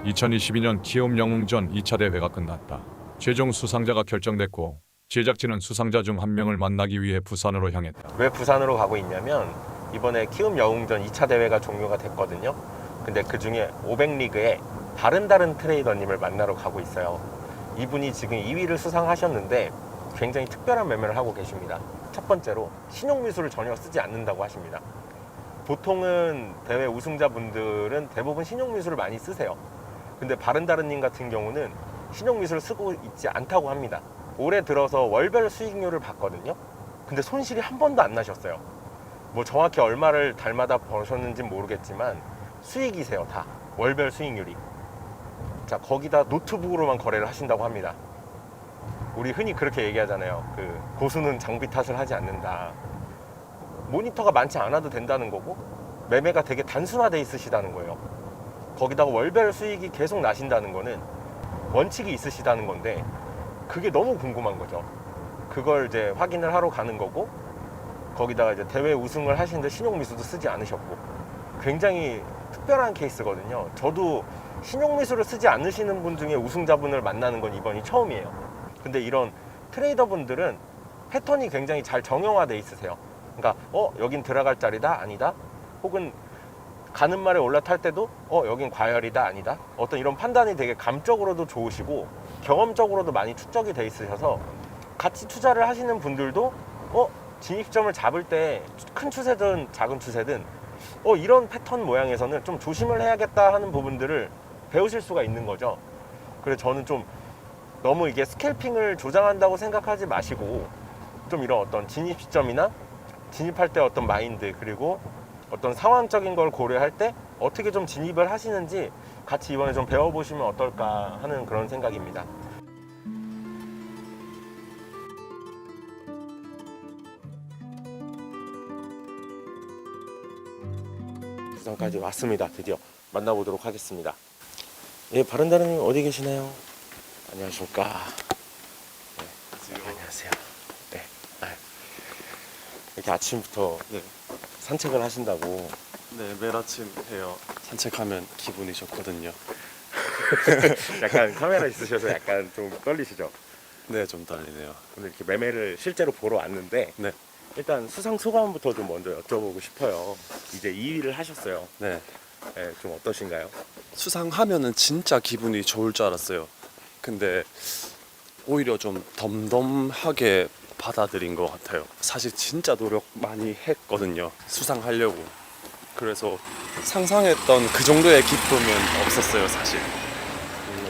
2022년 키움 영웅전 2차 대회가 끝났다. 최종 수상자가 결정됐고 제작진은 수상자 중 한 명을 만나기 위해 부산으로 향했다. 왜 부산으로 가고 있냐면 이번에 키움 영웅전 2차 대회가 종료가 됐거든요. 근데 그 중에 500리그에 다른 트레이더님을 만나러 가고 있어요. 이분이 지금 2위를 수상하셨는데 굉장히 특별한 매매를 하고 계십니다. 첫 번째로 신용미수를 전혀 쓰지 않는다고 하십니다. 보통은 대회 우승자분들은 대부분 신용미수를 많이 쓰세요. 근데 바른다른님 같은 경우는 신용미수를 쓰고 있지 않다고 합니다. 올해 들어서 월별 수익률을 봤거든요. 근데 손실이 한 번도 안 나셨어요. 뭐 정확히 얼마를 달마다 버셨는지 모르겠지만 수익이세요. 다 월별 수익률이. 자, 거기다 노트북으로만 거래를 하신다고 합니다. 우리 흔히 그렇게 얘기하잖아요. 그 고수는 장비 탓을 하지 않는다. 모니터가 많지 않아도 된다는 거고 매매가 되게 단순화돼 있으시다는 거예요. 거기다가 월별 수익이 계속 나신다는 거는 원칙이 있으시다는 건데 그게 너무 궁금한 거죠. 그걸 이제 확인을 하러 가는 거고 거기다가 이제 대회 우승을 하시는데 신용미수도 쓰지 않으셨고 굉장히 특별한 케이스거든요. 저도 신용미수를 쓰지 않으시는 분 중에 우승자분을 만나는 건 이번이 처음이에요. 근데 이런 트레이더분들은 패턴이 굉장히 잘 정형화돼 있으세요. 그러니까 여긴 들어갈 자리다 아니다, 혹은 가는 말에 올라탈 때도 여긴 과열이다 아니다, 어떤 이런 판단이 되게 감적으로도 좋으시고 경험적으로도 많이 축적이 돼 있으셔서 같이 투자를 하시는 분들도 진입점을 잡을 때 큰 추세든 작은 추세든 이런 패턴 모양에서는 좀 조심을 해야겠다 하는 부분들을 배우실 수가 있는 거죠. 그래서 저는 좀 너무 이게 스캘핑을 조장한다고 생각하지 마시고 좀 이런 어떤 진입 시점이나 진입할 때 어떤 마인드, 그리고 어떤 상황적인 걸 고려할 때 어떻게 좀 진입을 하시는지 같이 이번에 좀 배워보시면 어떨까 하는 그런 생각입니다. 부산까지 왔습니다. 드디어 만나보도록 하겠습니다. 예, 바른다른님 어디 계시나요? 안녕하십니까. 네, 안녕하세요. 네. 이렇게 아침부터 산책을 하신다고. 네, 매일 아침 해요. 산책하면 기분이 좋거든요. 약간 카메라 있으셔서 약간 좀 떨리시죠? 네, 좀 떨리네요. 오늘 이렇게 매매를 실제로 보러 왔는데 네, 일단 수상 소감부터 좀 먼저 여쭤보고 싶어요. 이제 2위를 하셨어요. 네. 네, 좀 어떠신가요? 수상하면은 진짜 기분이 좋을 줄 알았어요. 근데 오히려 좀 덤덤하게 받아들인 것 같아요. 사실 진짜 노력 많이 했거든요. 수상하려고. 그래서 상상했던 그 정도의 기쁨은 없었어요, 사실.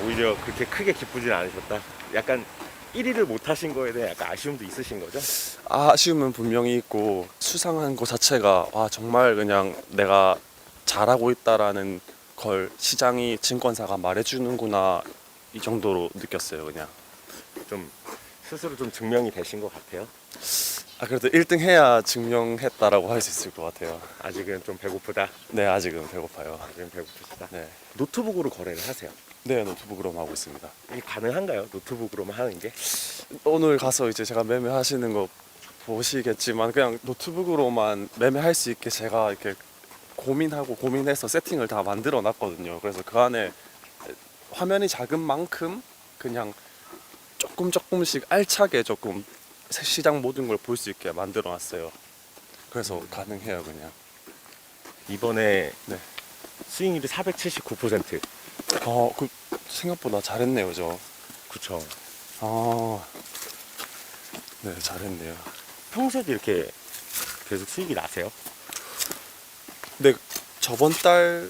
오히려 그렇게 크게 기쁘진 않으셨다. 약간 1위를 못 하신 거에 대해 약간 아쉬움도 있으신 거죠? 아쉬움은 분명히 있고 수상한 것 자체가 정말 그냥 내가 잘하고 있다라는 걸 시장이 증권사가 말해주는구나 이 정도로 느꼈어요. 그냥 좀 스스로 좀 증명이 되신 것 같아요. 그래도 1등 해야 증명했다라고 할 수 있을 것 같아요. 아직은 좀 배고프다. 네, 아직은 배고파요. 아직은 배고프시다. 네, 노트북으로 거래를 하세요. 네, 노트북으로만 하고 있습니다. 이게 가능한가요? 노트북으로만 하는 게? 오늘 가서 이제 제가 매매하시는 거 보시겠지만 그냥 노트북으로만 매매할 수 있게 제가 이렇게 고민해서 세팅을 다 만들어 놨거든요. 그래서 그 안에 화면이 작은 만큼 그냥 조금씩 알차게 조금 시장 모든 걸 볼 수 있게 만들어 놨어요. 그래서 가능해요, 그냥. 이번에 네. 수익률이 479%. 그 생각보다 잘했네요, 저. 그쵸. 네, 잘했네요. 평소에도 이렇게 계속 수익이 나세요? 근데 저번 달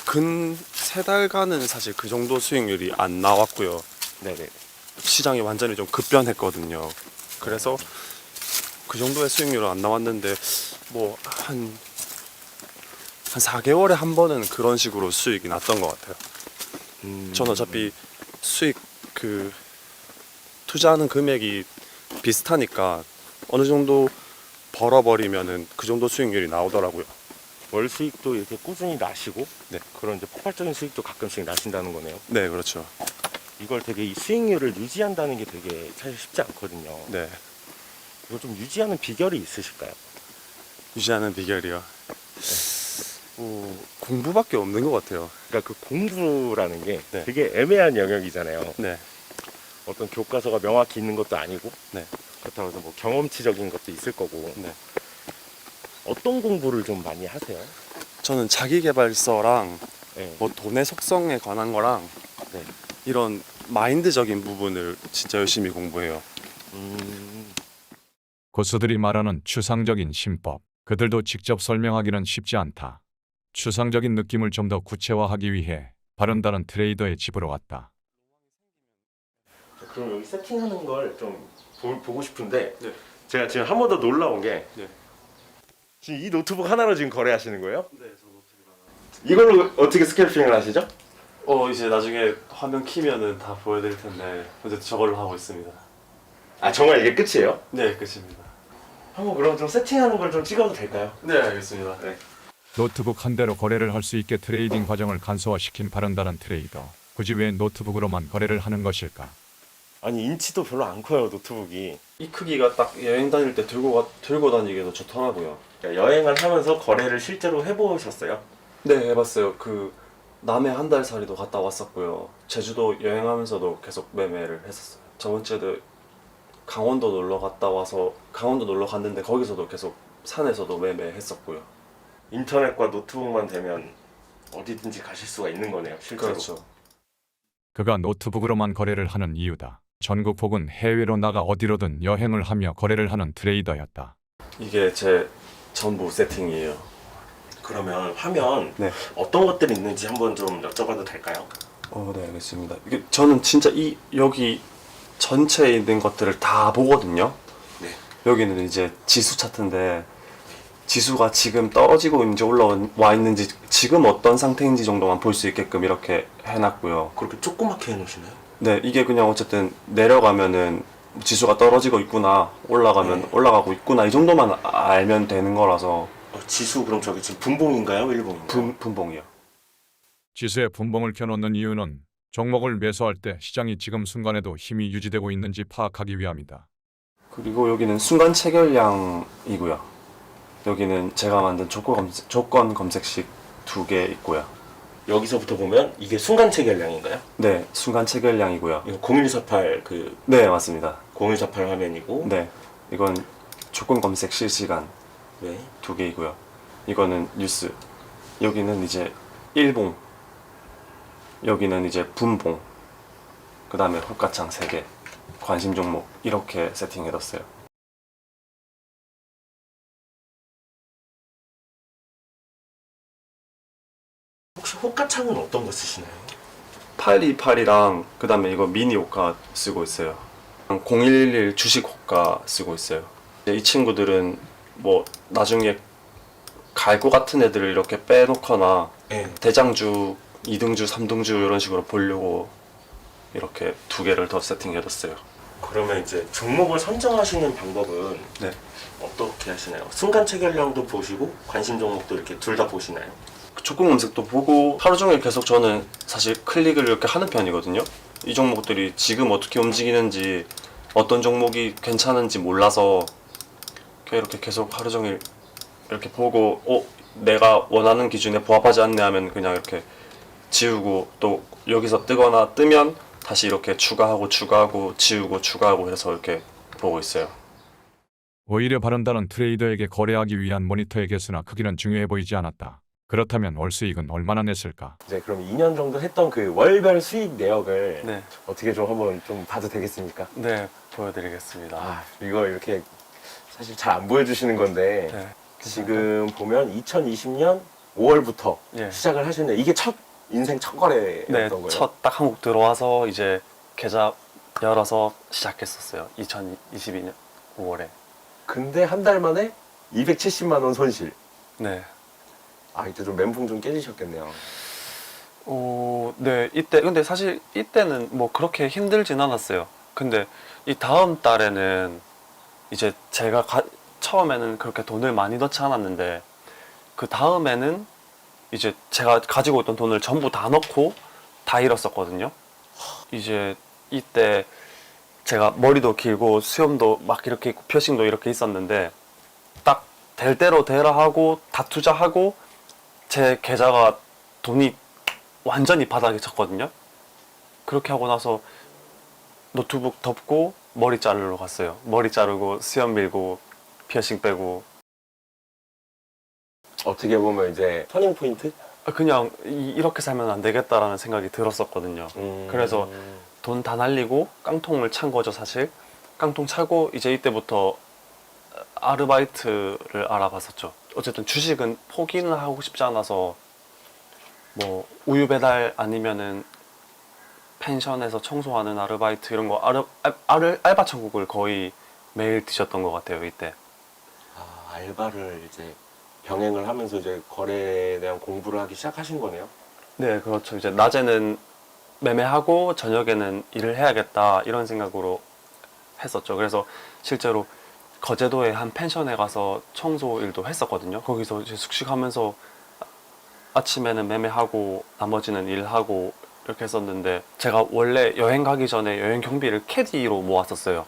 근 3달간은 사실 그 정도 수익률이 안 나왔고요. 네네. 시장이 완전히 좀 급변했거든요. 그래서 그 정도의 수익률은 안 나왔는데 뭐 한 4개월에 한 번은 그런 식으로 수익이 났던 것 같아요. 저는 어차피 수익 투자하는 금액이 비슷하니까 어느 정도 벌어버리면은 그 정도 수익률이 나오더라고요. 월 수익도 이렇게 꾸준히 나시고 네. 그런 이제 폭발적인 수익도 가끔씩 나신다는 거네요. 네, 그렇죠. 이걸 되게 이 수익률을 유지한다는 게 되게 사실 쉽지 않거든요. 네, 이걸 좀 유지하는 비결이 있으실까요? 유지하는 비결이요. 공부밖에 없는 것 같아요. 그러니까 그 공부라는 게 네. 되게 애매한 영역이잖아요. 네. 어떤 교과서가 명확히 있는 것도 아니고 네. 그렇다고 해서 뭐 경험치적인 것도 있을 거고. 네. 어떤 공부를 좀 많이 하세요? 저는 자기계발서랑 네. 뭐 돈의 속성에 관한 거랑 네. 이런 마인드적인 부분을 진짜 열심히 공부해요. 고수들이 말하는 추상적인 신법, 그들도 직접 설명하기는 쉽지 않다. 추상적인 느낌을 좀 더 구체화하기 위해 바른다른 트레이더의 집으로 왔다. 그럼 여기 세팅하는 걸 좀 보고 싶은데 네. 제가 지금 한 번 더 놀라운 게 네. 지금 이 노트북 하나로 지금 거래하시는 거예요? 네, 저 노트북 이걸로 어떻게 스캘핑을 하시죠? 이제 나중에 화면 키면은 다 보여드릴 텐데 어제 저걸로 하고 있습니다. 아 정말 이게 끝이에요? 네, 끝입니다. 한번 그럼 좀 세팅하는 걸 좀 찍어도 될까요? 네, 알겠습니다. 네. 노트북 한 대로 거래를 할 수 있게 트레이딩 과정을 간소화시킨 바른다른 트레이더. 굳이 왜 노트북으로만 거래를 하는 것일까? 아니 인치도 별로 안 커요 노트북이. 이 크기가 딱 여행 다닐 때 들고 다니기도 좋더라고요. 그러니까 여행을 하면서 거래를 실제로 해보셨어요? 네, 해봤어요. 그 남해 한 달 살이도 갔다 왔었고요. 제주도 여행하면서도 계속 매매를 했었어요. 저번 주에도 강원도 놀러 갔다 와서 강원도 놀러 갔는데 거기서도 계속 산에서도 매매했었고요. 인터넷과 노트북만 되면 어디든지 가실 수가 있는 거네요 실제로. 그렇죠. 그가 노트북으로만 거래를 하는 이유다. 전국 혹은 해외로 나가 어디로든 여행을 하며 거래를 하는 트레이더였다. 이게 제 전부 세팅이에요. 그러면 화면 네. 어떤 것들이 있는지 한번 좀 여쭤봐도 될까요? 네, 알겠습니다. 이게 저는 진짜 여기 전체에 있는 것들을 다 보거든요. 네. 여기는 이제 지수 차트인데 지수가 지금 떨어지고 있는지 올라와 있는지 지금 어떤 상태인지 정도만 볼 수 있게끔 이렇게 해놨고요. 그렇게 조그맣게 해놓으시나요? 네, 이게 그냥 어쨌든 내려가면은 지수가 떨어지고 있구나, 올라가면 네. 올라가고 있구나 이 정도만 알면 되는 거라서. 지수 그럼 저기 지금 분봉인가요? 일봉인가요? 분봉이요. 지수의 분봉을 켜놓는 이유는 종목을 매수할 때 시장이 지금 순간에도 힘이 유지되고 있는지 파악하기 위함이다. 그리고 여기는 순간 체결량이고요. 여기는 제가 만든 조건 검색식 2개 있고요. 여기서부터 보면 이게 순간 체결량인가요? 네, 순간 체결량이고요. 이거 0148 그 네, 맞습니다. 0148 화면이고. 네, 이건 조건 검색 실시간 네. 2개이고요. 이거는 뉴스. 여기는 이제 일봉. 여기는 이제 분봉. 그 다음에 호가창 3개. 관심 종목 이렇게 세팅해뒀어요. 혹시 호가창은 어떤 거 쓰시나요? 828이랑 그 다음에 이거 미니 호가 쓰고 있어요. 0111 주식 호가 쓰고 있어요. 이 친구들은 뭐 나중에 갈 것 같은 애들을 이렇게 빼놓거나 네. 대장주, 2등주, 3등주 이런 식으로 보려고 이렇게 2개를 더 세팅해뒀어요. 그러면 이제 종목을 선정하시는 방법은 네. 어떻게 하시나요? 순간 체결량도 보시고 관심 종목도 이렇게 둘 다 보시나요? 조건 검색도 보고 하루 종일 계속 저는 사실 클릭을 이렇게 하는 편이거든요. 이 종목들이 지금 어떻게 움직이는지 어떤 종목이 괜찮은지 몰라서 이렇게 계속 하루 종일 이렇게 보고 내가 원하는 기준에 부합하지 않네 하면 그냥 이렇게 지우고 또 여기서 뜨면 다시 이렇게 추가하고 지우고 추가하고 해서 이렇게 보고 있어요. 오히려 바른다른 트레이더에게 거래하기 위한 모니터의 개수나 크기는 중요해 보이지 않았다. 그렇다면 월 수익은 얼마나 냈을까? 이제 그럼 2년 정도 했던 그 월별 수익 내역을 네, 어떻게 좀 한번 좀 봐도 되겠습니까? 네 보여드리겠습니다. 아 이거 이렇게 사실 잘 안 보여주시는 건데 네, 지금 보면 2020년 5월부터 예. 시작을 하셨는데 이게 인생 첫 거래였던 네, 거예요? 첫 딱 한국 들어와서 이제 계좌 열어서 시작했었어요. 2022년 5월에. 근데 한 달 만에 270만 원 손실. 네. 아 이때 좀 멘붕 좀 깨지셨겠네요. 네, 근데 사실 이때는 뭐 그렇게 힘들진 않았어요. 근데 이 다음 달에는 이제 제가 처음에는 그렇게 돈을 많이 넣지 않았는데 그 다음에는 이제 제가 가지고 있던 돈을 전부 다 넣고 다 잃었었거든요. 이제 이때 제가 머리도 길고 수염도 막 이렇게 있고 피어싱도 이렇게 있었는데 딱 될 대로 되라 하고 다 투자하고 제 계좌가 돈이 완전히 바닥에 쳤거든요. 그렇게 하고 나서 노트북 덮고 머리 자르러 갔어요. 머리 자르고 수염 밀고 피어싱 빼고 어떻게 보면 이제 터닝 포인트? 그냥 이렇게 살면 안 되겠다라는 생각이 들었었거든요. 그래서 돈 다 날리고 깡통을 찬 거죠, 사실. 깡통 차고 이제 이때부터 아르바이트를 알아봤었죠. 어쨌든 주식은 포기는 하고 싶지 않아서 뭐 우유 배달 아니면은 펜션에서 청소하는 아르바이트 이런 거 알바 천국을 거의 매일 드셨던 것 같아요, 이때. 아, 알바를 이제 병행을 하면서 이제 거래에 대한 공부를 하기 시작하신 거네요. 네, 그렇죠. 이제 낮에는 매매하고 저녁에는 일을 해야겠다 이런 생각으로 했었죠. 그래서 실제로 거제도의 한 펜션에 가서 청소 일도 했었거든요. 거기서 이제 숙식하면서 아침에는 매매하고 나머지는 일하고 이렇게 했었는데 제가 원래 여행 가기 전에 여행 경비를 캐디로 모았었어요.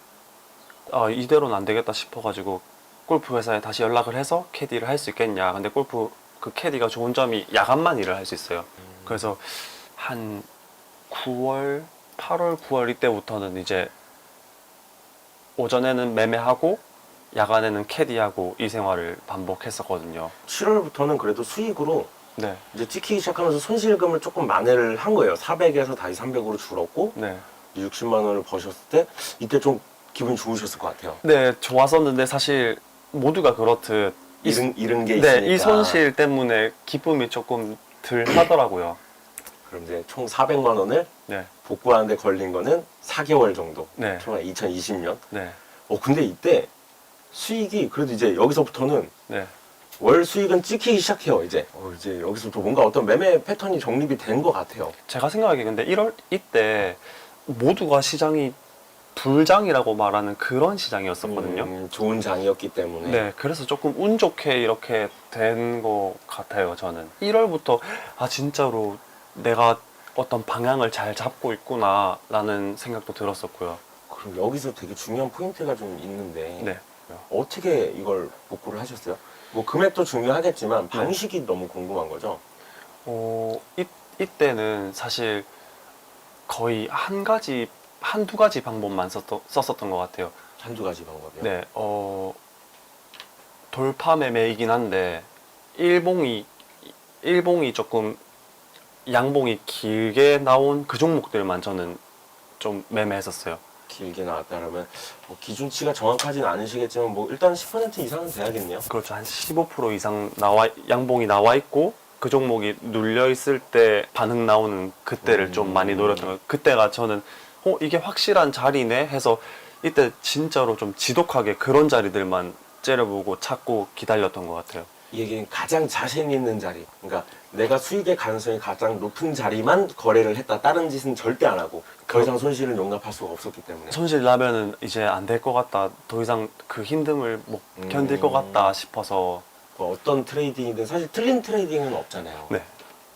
아, 이대로는 안 되겠다 싶어가지고 골프 회사에 다시 연락을 해서 캐디를 할 수 있겠냐. 근데 골프 그 캐디가 좋은 점이 야간만 일을 할 수 있어요. 그래서 한 9월, 8월, 9월 이때부터는 이제 오전에는 매매하고 야간에는 캐디하고 이 생활을 반복했었거든요. 7월부터는 그래도 수익으로 네, 이제 찍히기 시작하면서 손실금을 조금 만회를 한 거예요. 400에서 다시 300으로 줄었고 네. 60만 원을 버셨을 때 이때 좀 기분이 좋으셨을 것 같아요. 네, 좋았었는데 사실 모두가 그렇듯 잃은 게 있으니까. 네, 이 손실 때문에 기쁨이 조금 덜 하더라고요. 그럼 이제 총 400만 원을 네, 복구하는데 걸린 거는 4개월 정도. 네, 총 2020년. 네, 근데 이때 수익이 그래도 이제 여기서부터는 네. 월 수익은 찍히기 시작해요. 이제 여기서부터 뭔가 어떤 매매 패턴이 정립이 된 것 같아요. 제가 생각하기에 근데 1월 이때 모두가 시장이 불장이라고 말하는 그런 시장이었었거든요. 좋은 장이었기 때문에. 네, 그래서 조금 운 좋게 이렇게 된 것 같아요, 저는. 1월부터, 아, 진짜로 내가 어떤 방향을 잘 잡고 있구나, 라는 생각도 들었었고요. 그럼 여기서 되게 중요한 포인트가 좀 있는데 네. 어떻게 이걸 복구를 하셨어요? 뭐 금액도 중요하겠지만 방식이 너무 궁금한 거죠. 이때는 사실 거의 한두 가지 방법만 썼었던 것 같아요. 한두 가지 방법이요. 네, 돌파 매매이긴 한데, 일봉이 조금 양봉이 길게 나온 그 종목들만 저는 좀 매매했었어요. 길게 나왔다 그러면 뭐 기준치가 정확하진 않으시겠지만 뭐 일단 10% 이상은 돼야겠네요. 그렇죠. 한 15% 이상 양봉이 나와 있고 그 종목이 눌려 있을 때 반응 나오는 그때를 좀 많이 노렸던 거예요. 그때가 저는 이게 확실한 자리네 해서 이때 진짜로 좀 지독하게 그런 자리들만 째려보고 찾고 기다렸던 것 같아요. 이 얘기는 가장 자신 있는 자리, 그러니까 내가 수익의 가능성이 가장 높은 자리만 거래를 했다. 다른 짓은 절대 안 하고 더 이상 손실은 용납할 수가 없었기 때문에. 손실 나면은 이제 안 될 것 같다. 더 이상 그 힘듦을 못 견딜 것 같다 싶어서. 뭐 어떤 트레이딩이든 사실 틀린 트레이딩은 없잖아요. 네.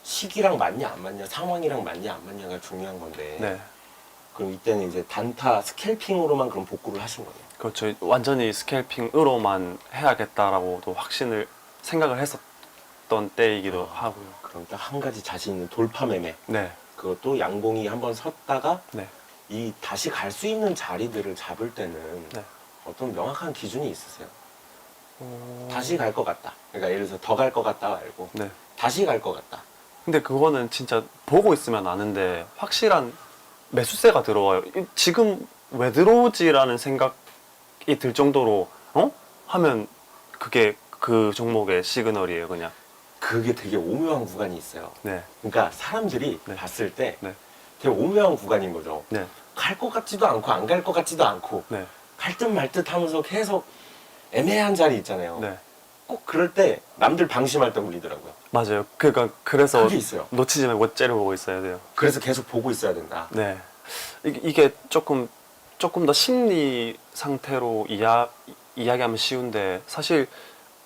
시기랑 맞냐 안 맞냐, 상황이랑 맞냐 안 맞냐가 중요한 건데. 네. 그럼 이때는 이제 단타 스캘핑으로만 그럼 복구를 하신 거예요. 그렇죠. 완전히 스캘핑으로만 해야겠다라고도 생각을 했었던 때이기도 하고요. 그럼 딱 한 가지 자신 있는 돌파 매매. 네. 그것도 양봉이 한번 섰다가 네. 이 다시 갈 수 있는 자리들을 잡을 때는 네. 어떤 명확한 기준이 있으세요? 다시 갈 것 같다. 그러니까 예를 들어서 더 갈 것 같다 말고 네. 다시 갈 것 같다. 근데 그거는 진짜 보고 있으면 아는데 확실한 매수세가 들어와요. 지금 왜 들어오지라는 생각이 들 정도로 하면 그게 그 종목의 시그널이에요, 그냥. 그게 되게 오묘한 구간이 있어요. 네. 그러니까 사람들이 네. 봤을 때 네. 되게 오묘한 구간인 거죠. 네. 갈 것 같지도 않고 안 갈 것 같지도 않고 네. 갈 듯 말 듯 하면서 계속 애매한 자리 있잖아요. 네. 꼭 그럴 때 남들 방심할 때 울리더라고요. 맞아요. 그래서 그게 있어요. 놓치지 말고 째려보고 있어야 돼요. 그래서 계속 보고 있어야 된다. 네. 이게 조금 더 심리 상태로 이야기하면 쉬운데 사실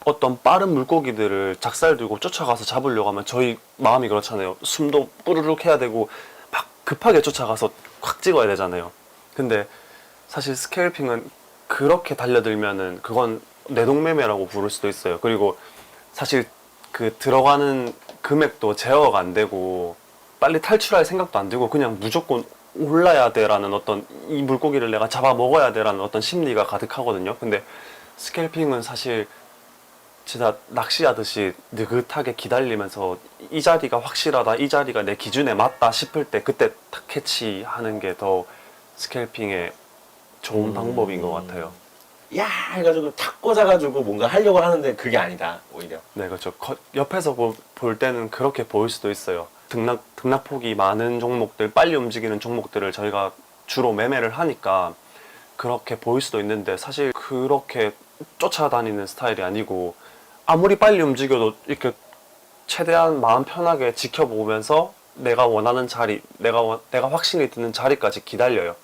어떤 빠른 물고기들을 작살 들고 쫓아가서 잡으려고 하면 저희 마음이 그렇잖아요. 숨도 뿌르륵 해야 되고 막 급하게 쫓아가서 확 찍어야 되잖아요. 근데 사실 스캘핑은 그렇게 달려들면은 그건 내동매매라고 부를 수도 있어요. 그리고 사실 그 들어가는 금액도 제어가 안 되고 빨리 탈출할 생각도 안 들고 그냥 무조건 올라야 돼라는 어떤 이 물고기를 내가 잡아 먹어야 돼라는 어떤 심리가 가득하거든요. 근데 스캘핑은 사실 진짜 낚시하듯이 느긋하게 기다리면서 이 자리가 확실하다, 이 자리가 내 기준에 맞다 싶을 때 그때 탁 캐치하는 게 더 스캘핑의 좋은 방법인 것 같아요. 야 해가지고 탁 꽂아가지고 뭔가 하려고 하는데 그게 아니다 오히려. 네, 그렇죠. 옆에서 볼 때는 그렇게 보일 수도 있어요. 등락폭이 많은 종목들, 빨리 움직이는 종목들을 저희가 주로 매매를 하니까 그렇게 보일 수도 있는데 사실 그렇게 쫓아다니는 스타일이 아니고 아무리 빨리 움직여도 이렇게 최대한 마음 편하게 지켜보면서 내가 원하는 자리, 내가 확신이 드는 자리까지 기다려요.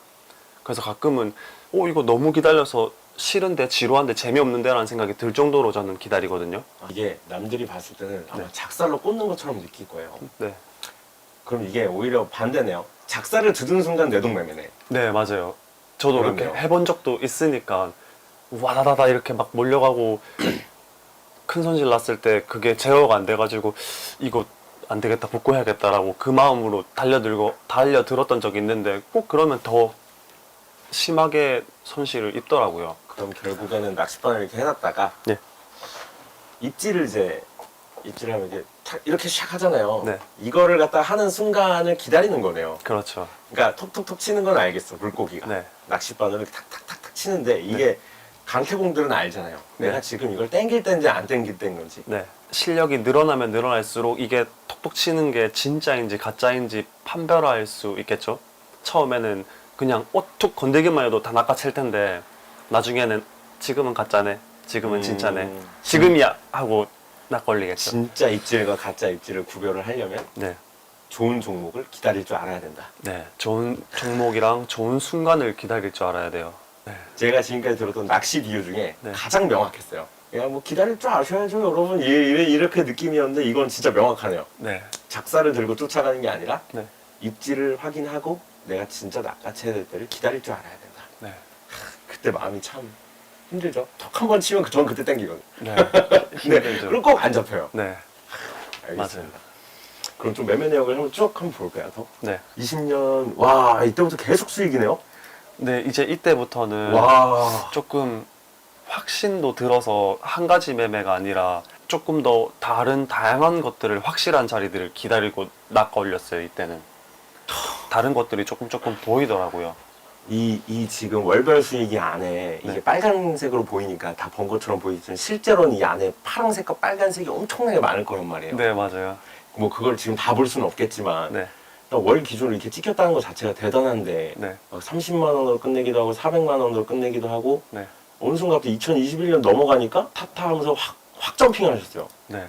그래서 가끔은 이거 너무 기다려서 싫은데 지루한데 재미없는데 라는 생각이 들 정도로 저는 기다리거든요. 이게 남들이 봤을 때는 아마 네. 작살로 꽂는 것처럼 느낄 거예요. 네. 그럼 이게 오히려 반대네요. 작살을 듣는 순간 뇌동매매네. 네, 맞아요. 저도 그렇네요. 그렇게 해본 적도 있으니까 와다다다 이렇게 막 몰려가고 큰 손실 났을 때 그게 제어가 안 돼가지고 이거 안 되겠다 복구해야겠다라고 그 마음으로 달려들었던 적이 있는데 꼭 그러면 더 심하게 손실을 입더라고요. 그럼 결국에는 낚싯바늘 이렇게 해놨다가 네. 입질하면 이렇게 샥 하잖아요. 네. 이거를 갖다 하는 순간을 기다리는 거네요. 그렇죠. 그러니까 톡톡톡 치는 건 알겠어 물고기가. 네. 낚싯바늘을 탁탁탁탁 치는데 이게 강태공들은 알잖아요. 네. 내가 지금 이걸 땡길 때인지 안 땡길 때인 건지. 네. 실력이 늘어나면 늘어날수록 이게 톡톡 치는 게 진짜인지 가짜인지 판별할 수 있겠죠. 처음에는 그냥 툭 건들기만 해도 다 낚아챌 텐데 나중에는 지금은 가짜네, 지금은 진짜네, 지금이야 하고 낚걸리겠죠. 진짜 입질과 가짜 입질을 구별을 하려면 네. 좋은 종목을 기다릴 줄 알아야 된다. 네. 좋은 종목이랑 좋은 순간을 기다릴 줄 알아야 돼요. 네. 제가 지금까지 들었던 낚시 비유 중에 네. 가장 명확했어요. 그냥 뭐 기다릴 줄 아셔야죠 여러분 이렇게 느낌이었는데 이건 진짜 명확하네요. 네. 작살을 들고 쫓아가는 게 아니라 네. 입질을 확인하고 내가 진짜 낚아채야 될 때를 기다릴 줄 알아야 된다. 네. 그때 마음이 참 힘들죠. 턱 한 번 치면 저는 그때 땡기거든요. 네. 근데 힘들죠. 그럼 꼭 안 잡혀요. 네. 알겠습니다. 그럼 좀 매매 내역을 한번 볼까요? 더? 네. 20년 와 이때부터 계속 수익이네요. 네. 이제 이때부터는 와 조금 확신도 들어서 한 가지 매매가 아니라 조금 더 다양한 것들을 확실한 자리들을 기다리고 낚아 올렸어요. 이때는 다른 것들이 조금 보이더라고요. 이 지금 월별 수익이 안에 이게 네. 빨간색으로 보이니까 다 번 것처럼 보이지만 실제로는 이 안에 파란색과 빨간색이 엄청나게 많을 거란 말이에요. 네, 맞아요. 뭐 그걸 지금 다 볼 수는 없겠지만 네, 월 기준으로 이렇게 찍혔다는 것 자체가 대단한데 네, 막 30만 원으로 끝내기도 하고 400만 원으로 끝내기도 하고 네, 어느 순간부터 2021년 넘어가니까 탑하면서 확 점핑 하셨어요. 네,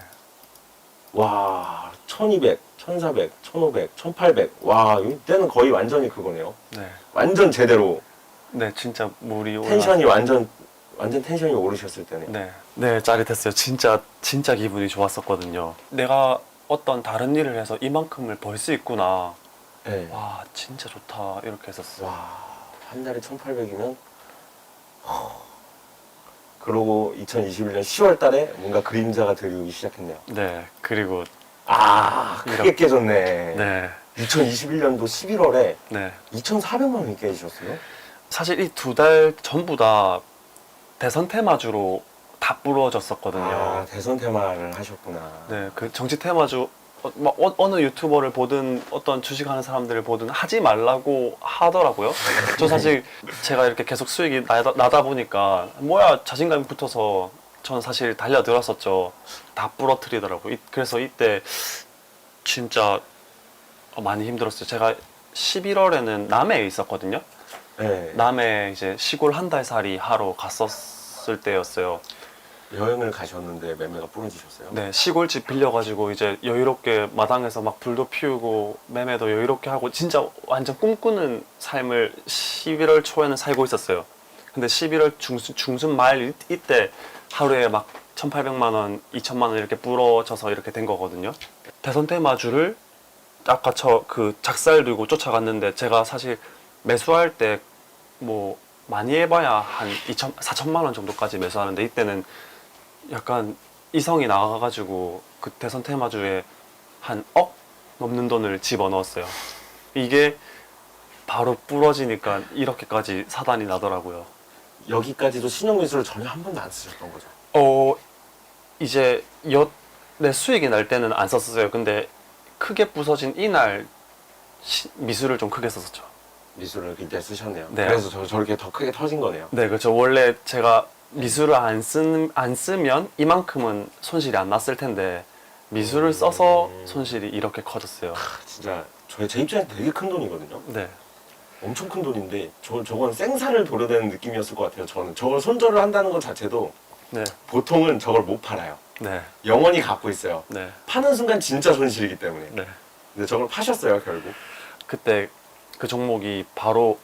와 1200, 1400, 1500, 1800 와 이때는 거의 완전히 그거네요. 네, 완전 제대로 네, 진짜 물이 텐션이 완전 텐션이 오르셨을 때네. 네, 네, 짜릿했어요. 진짜 기분이 좋았었거든요. 내가 어떤 다른 일을 해서 이만큼을 벌 수 있구나. 네. 와, 진짜 좋다. 이렇게 했었어요. 와, 한 달에 1,800이면 그러고 2021년 10월 달에 뭔가 그림자가 들기 시작했네요. 네, 그리고 아, 크게 깨졌네. 네, 2021년도 11월에 네. 2,400만 원이 깨지셨어요? 사실 이 2달 전부 다 대선 테마주로 다 부러졌었거든요. 아, 대선 테마를 하셨구나. 네, 그 정치 테마주 어느 유튜버를 보든 어떤 주식하는 사람들을 보든 하지 말라고 하더라고요. 저 사실 제가 이렇게 계속 수익이 나다 보니까 뭐야 자신감이 붙어서 저는 사실 달려들었었죠. 다 부러뜨리더라고요. 그래서 이때 진짜 많이 힘들었어요. 제가 11월에는 남해에 있었거든요. 네. 남해 이제 시골 한 달 살이 하러 갔었을 때였어요. 여행을 가셨는데 매매가 부러지셨어요? 네, 시골집 빌려가지고 이제 여유롭게 마당에서 막 불도 피우고 매매도 여유롭게 하고 진짜 완전 꿈꾸는 삶을 11월 초에는 살고 있었어요. 근데 11월 중순 말 이때 하루에 막 1,800만 원, 2,000만 원 이렇게 부러져서 이렇게 된 거거든요. 대선 테마주를 아까 그 작살 들고 쫓아갔는데 제가 사실 매수할 때 뭐 많이 해봐야 한 4천만 원 정도까지 매수하는데 이때는 약간 이성이 나가가지고 그 대선 테마주에 한 억 넘는 돈을 집어넣었어요. 이게 바로 부러지니까 이렇게까지 사단이 나더라고요. 여기까지도 신용미수를 전혀 한 번도 안 쓰셨던 거죠? 이제 내 수익이 날 때는 안 썼었어요. 근데 크게 부서진 이날 미수를 좀 크게 썼었죠. 미수를 그때 쓰셨네요. 네. 그래서 저렇게 더 크게 터진 거네요. 네, 그렇죠. 원래 제가 미수를 안 쓰면 이만큼은 손실이 안 났을 텐데 미수를 써서 손실이 이렇게 커졌어요. 진짜 제 입장에서 되게 큰 돈이거든요. 네, 엄청 큰 돈인데 저건 생사를 도려대는 느낌이었을 것 같아요. 저는 저걸 손절을 한다는 것 자체도 네, 보통은 저걸 못 팔아요. 네, 영원히 갖고 있어요. 네, 파는 순간 진짜 손실이기 때문에. 네. 근데 저걸 파셨어요, 결국. 그때 그 종목이 바로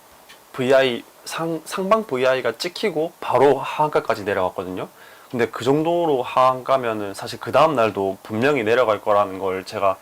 VI 상방 VI가 찍히고 바로 하한가까지 내려갔거든요. 근데 그 정도로 하한가면은 사실 그 다음 날도 분명히 내려갈 거라는 걸 제가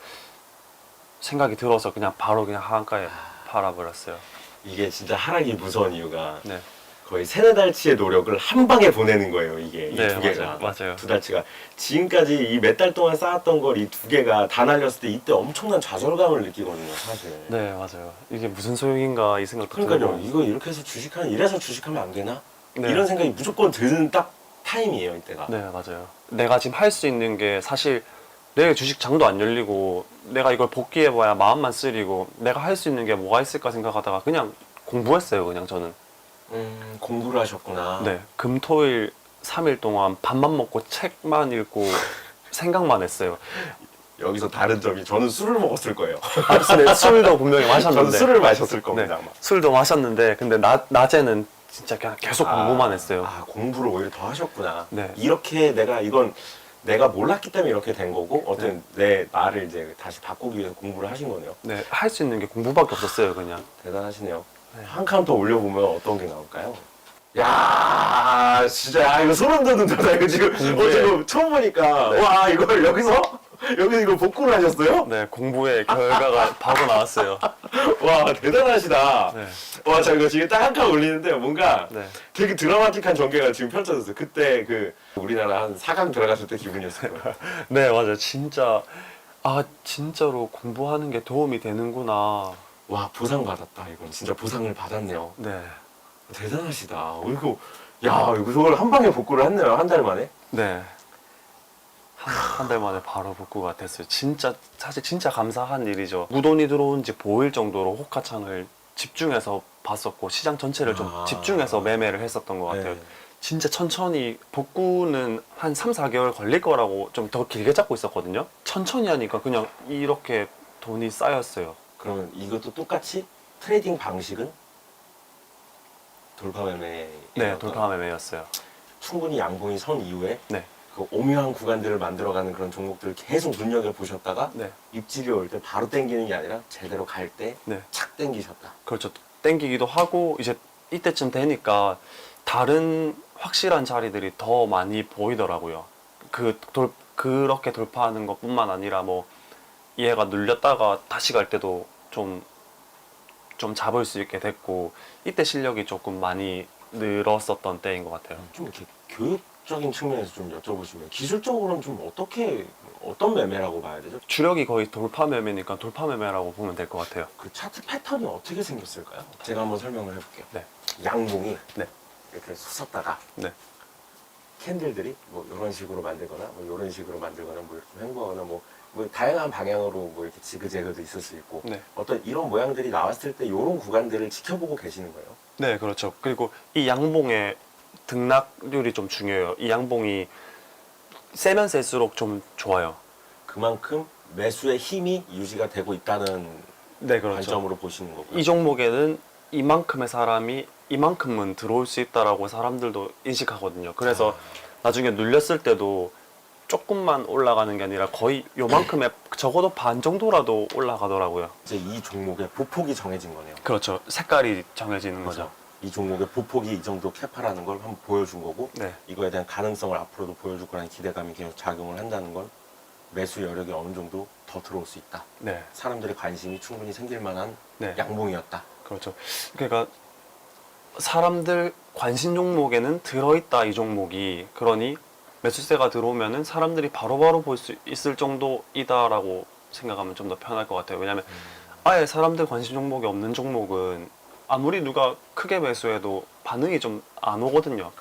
생각이 들어서 그냥 바로 그냥 하한가에 팔아버렸어요. 이게 진짜 하락이 무서운 이유가 네, 거의 세네 달치의 노력을 한 방에 보내는 거예요, 이게. 이 네, 두 개가. 맞아요. 두 달치가. 지금까지 이 몇 달 동안 쌓았던 걸 이 두 개가 다 날렸을 때 이때 엄청난 좌절감을 느끼거든요, 사실. 네, 맞아요. 이게 무슨 소용인가 이 생각도 그러니까요. 들고. 이거 이렇게 해서 이래서 주식하면 안 되나? 네. 이런 생각이 무조건 드는 딱 타임이에요, 이때가. 네, 맞아요. 내가 지금 할 수 있는 게 사실 내일 주식장도 안 열리고 내가 이걸 복귀해봐야 마음만 쓰리고 내가 할 수 있는 게 뭐가 있을까 생각하다가 그냥 공부했어요, 그냥 저는. 공부를 하셨구나. 네, 금토일 3일 동안 밥만 먹고 책만 읽고 생각만 했어요. 여기서 다른 점이 저는 술을 먹었을 거예요. 네, 술도 분명히 저는 마셨는데. 술을 마셨을 네, 겁니다, 아마. 술도 마셨는데 근데 낮에는 진짜 그냥 계속 공부만 했어요. 공부를 오히려 더 하셨구나. 네. 이렇게 이건 내가 몰랐기 때문에 이렇게 된 거고 어떤 내 나를 이제 다시 바꾸기 위해서 공부를 하신 거네요. 네, 할 수 있는 게 공부밖에 없었어요, 그냥. 대단하시네요. 네. 한 칸 더 올려보면 어떤 게 나올까요? 야, 진짜 이거 소름 돋는다. 이거 지금 지금 처음 보니까 네. 와 이걸 여기서 이거 복구를 하셨어요? 네, 공부의 결과가 바로 나왔어요. 와 대단하시다. 네, 와, 저 이거 지금 딱 한 칸 올리는데 뭔가 네. 되게 드라마틱한 전개가 지금 펼쳐졌어요. 그때 그 우리나라 한 4강 들어갔을 때 기분이었을 거예요. 네, 맞아요. 진짜 진짜로 공부하는 게 도움이 되는구나. 와, 보상 받았다. 이건 진짜 보상을 받았네요. 네, 대단하시다. 이거 저걸 한 방에 복구를 했네요. 한 달 만에. 네. 한 달 만에 바로 복구가 됐어요. 진짜 사실 진짜 감사한 일이죠. 무돈이 들어온지 보일 정도로 호가창을 집중해서 봤었고 시장 전체를 좀 집중해서 매매를 했었던 것 같아요. 네. 진짜 천천히 복구는 한 3, 4개월 걸릴 거라고 좀 더 길게 잡고 있었거든요. 천천히 하니까 그냥 이렇게 돈이 쌓였어요. 그러면 이것도 똑같이 트레이딩 방식은 돌파 매매. 네, 돌파 매매였어요. 충분히 양봉이 선 이후에 네, 그 오묘한 구간들을 만들어가는 그런 종목들을 계속 눈여겨 보셨다가 네, 입질이 올 때 바로 땡기는 게 아니라 제대로 갈 때 착 네. 땡기셨다. 그렇죠. 땡기기도 하고 이제 이때쯤 되니까 다른 확실한 자리들이 더 많이 보이더라고요. 그렇게 돌파하는 것뿐만 아니라 뭐 얘가 눌렸다가 다시 갈 때도 좀 잡을 수 있게 됐고 이때 실력이 조금 많이 늘었었던 때인 것 같아요. 좀 이렇게 교육적인 측면에서 좀 여쭤보시면 기술적으로는 좀 어떤 매매라고 봐야 되죠? 주력이 거의 돌파 매매니까 돌파 매매라고 보면 될 것 같아요. 그 차트 패턴이 어떻게 생겼을까요? 제가 한번 설명을 해볼게요. 네. 양봉이 네. 이렇게 솟았다가 네. 캔들들이 뭐 이런 식으로 만들거나 뭐 이런 식으로 만들거나 뭐 이렇게 횡보하거나 뭐 다양한 방향으로 뭐 이렇게 지그재그도 있을 수 있고 네. 어떤 이런 모양들이 나왔을 때 이런 구간들을 지켜보고 계시는 거예요. 네, 그렇죠. 그리고 이 양봉의 등락률이 좀 중요해요. 이 양봉이 세면 셀수록 좀 좋아요. 그만큼 매수의 힘이 유지가 되고 있다는 네, 그렇죠. 관점으로 보시는 거고요. 이 종목에는 이만큼의 사람이 이만큼은 들어올 수 있다라고 사람들도 인식하거든요. 그래서 나중에 눌렸을 때도 조금만 올라가는 게 아니라 거의 요만큼의 적어도 반 정도라도 올라가더라고요. 이제 이 종목의 보폭이 정해진 거네요. 그렇죠. 색깔이 정해지는 그렇죠. 거죠. 이 종목의 보폭이 이 정도 캐파라는 걸 한번 보여준 거고 네, 이거에 대한 가능성을 앞으로도 보여줄 거라는 기대감이 계속 작용을 한다는 건 매수 여력이 어느 정도 더 들어올 수 있다. 네, 사람들의 관심이 충분히 생길 만한 네. 양봉이었다. 그렇죠. 그러니까 사람들 관심 종목에는 들어있다 이 종목이. 그러니 매수세가 들어오면은 사람들이 바로바로 볼 수 있을 정도이다라고 생각하면 좀 더 편할 것 같아요. 왜냐면 아예 사람들 관심 종목이 없는 종목은 아무리 누가 크게 매수해도 반응이 좀 안 오거든요.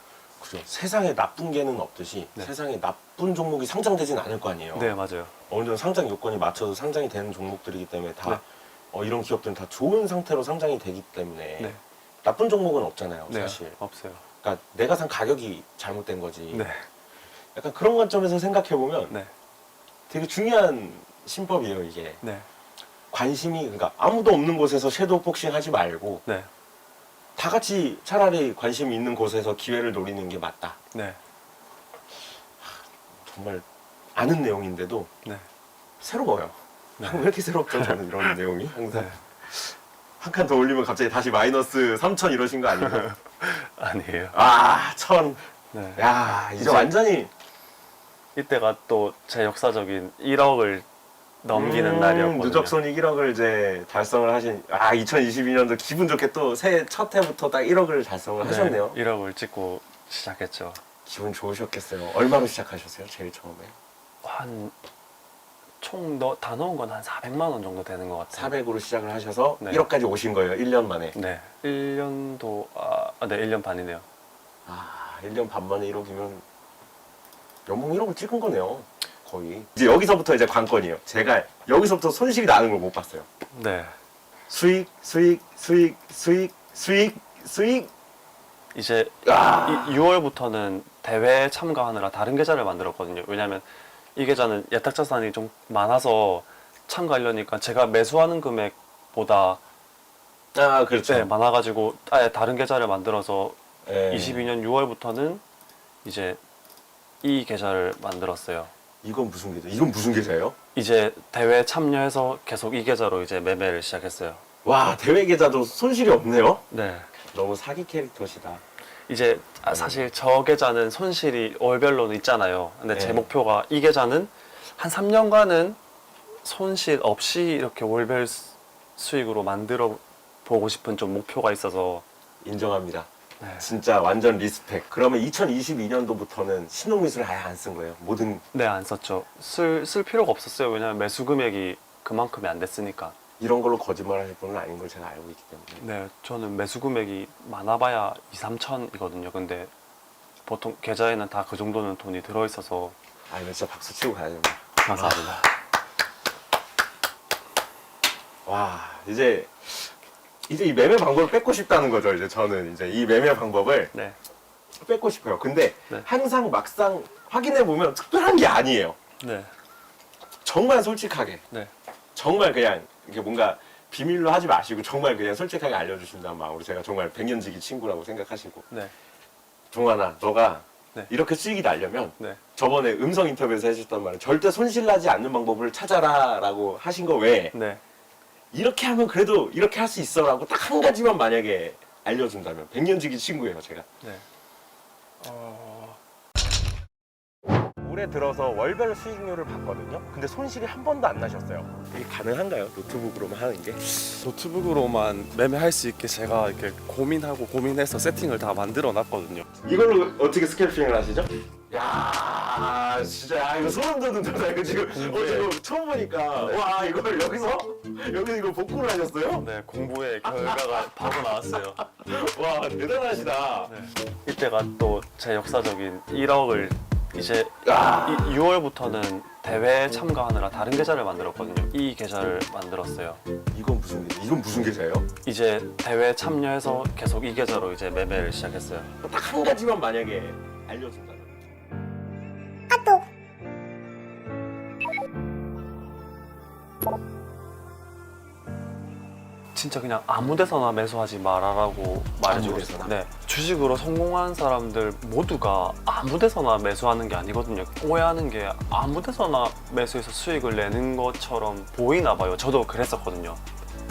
그죠. 세상에 나쁜 개는 없듯이 네. 세상에 나쁜 종목이 상장되진 않을 거 아니에요. 네, 맞아요. 어느 정도 상장 요건이 맞춰서 상장이 되는 종목들이기 때문에 다 네. 이런 기업들은 다 좋은 상태로 상장이 되기 때문에 네. 나쁜 종목은 없잖아요. 네, 사실. 없어요. 그러니까 내가 산 가격이 잘못된 거지. 네. 약간 그런 관점에서 생각해 보면 네. 되게 중요한 신법이에요, 이게. 네. 관심이 그러니까 아무도 없는 곳에서 섀도우 복싱 하지 말고 네. 다 같이 차라리 관심 있는 곳에서 기회를 노리는 게 맞다. 네. 정말 아는 내용인데도 네. 새로워요. 네. 왜 이렇게 새롭죠, 저는 이런 내용이 항상. 네. 한 칸 더 올리면 갑자기 다시 마이너스 3천 이러신 거 아니에요? 아니에요. 아, 1000. 네. 야, 이제 이제- 완전히 이때가 또 제 역사적인 1억을 넘기는 날이었거든요. 누적 손익 1억을 이제 달성을 하신 2022년도 기분 좋게 또 새해 첫 해부터 딱 1억을 달성을 하셨네요. 1억을 찍고 시작했죠. 기분 좋으셨겠어요. 얼마로 시작하셨어요? 제일 처음에? 한 총 다 넣은 건 한 400만 원 정도 되는 것 같아요. 400으로 시작을 하셔서 네. 1억까지 오신 거예요. 1년 만에. 네. 1년도 네, 1년 반이네요. 1년 반 만에 1억이면 연봉 1억을 찍은 거네요. 거의. 이제 여기서부터 이제 관건이에요. 제가 여기서부터 손실이 나는 걸 못 봤어요. 네. 수익, 수익, 수익, 수익, 수익, 수익. 이제 아. 6월부터는 대회에 참가하느라 다른 계좌를 만들었거든요. 왜냐면 이 계좌는 예탁 자산이 좀 많아서 참가하려니까 제가 매수하는 금액보다 그렇죠. 네, 많아가지고 아예 다른 계좌를 만들어서 예. 22년 6월부터는 이제 이 계좌를 만들었어요. 이건 무슨 계좌? 이건 무슨 계좌예요? 이제 대회에 참여해서 계속 이 계좌로 이제 매매를 시작했어요. 와, 대회 계좌도 손실이 없네요. 네. 너무 사기 캐릭터시다. 이제 사실 저 계좌는 손실이 월별로는 있잖아요. 근데 제 네. 목표가 이 계좌는 한 3년간은 손실 없이 이렇게 월별 수익으로 만들어 보고 싶은 좀 목표가 있어서 인정합니다. 네. 진짜 완전 리스펙. 그러면 2022년도부터는 신용미술 아예 안 쓴 거예요. 모든 네, 안 썼죠. 쓸 필요가 없었어요. 왜냐면 매수 금액이 그만큼이 안 됐으니까. 이런 걸로 거짓말하실 분은 아닌 걸 제가 알고 있기 때문에. 네, 저는 매수 금액이 많아봐야 2, 3천이거든요. 근데 보통 계좌에는 다 그 정도는 돈이 들어있어서 이거 진짜 박수 치고 가야 됩니다. 감사합니다. 와, 이제 이 매매 방법을 뺏고 싶다는 거죠. 이제 저는 이제 이 매매 방법을 네, 뺏고 싶어요. 근데 네. 항상 막상 확인해 보면 특별한 게 아니에요. 네, 정말 솔직하게. 네, 정말 그냥 이게 뭔가 비밀로 하지 마시고 정말 그냥 솔직하게 알려주신다는 마음으로 제가 정말 백년지기 친구라고 생각하시고 네, 종환아 너가 네. 이렇게 수익이 나려면 네, 저번에 음성 인터뷰에서 해주셨단 말은 절대 손실나지 않는 방법을 찾아라 라고 하신 거 외에 네. 이렇게 하면 그래도 이렇게 할 수 있어 라고 딱 한 가지만 만약에 알려준다면 백년지기 친구예요 제가. 네. 올해 들어서 월별 수익률을 봤거든요. 근데 손실이 한 번도 안 나셨어요. 이게 가능한가요? 노트북으로만 하는 게? 노트북으로만 매매할 수 있게 제가 이렇게 고민해서 세팅을 다 만들어 놨거든요. 이걸로 어떻게 스캘핑을 하시죠? 야 진짜 이거 소름 돋는다. 이거 지금 지금 처음 보니까 와 이걸 여기서 이거 복구를 하셨어요? 네, 공부의 결과가 바로 나왔어요. 와 대단하시다. 네. 이때가 또 제 역사적인 1억을 이제 야 6월부터는 대회에 참가하느라 다른 계좌를 만들었거든요. 이 계좌를 만들었어요. 이건 무슨 계좌예요? 이제 대회에 참여해서 계속 이 계좌로 이제 매매를 시작했어요. 딱 한 가지만 만약에 알려준다면. 진짜 그냥 아무 데서나 매수하지 말아라고 말해주고 아무 데서나? 있어요. 네. 주식으로 성공한 사람들 모두가 아무 데서나 매수하는 게 아니거든요. 오해하는 게 아무 데서나 매수해서 수익을 내는 것처럼 보이나 봐요. 저도 그랬었거든요.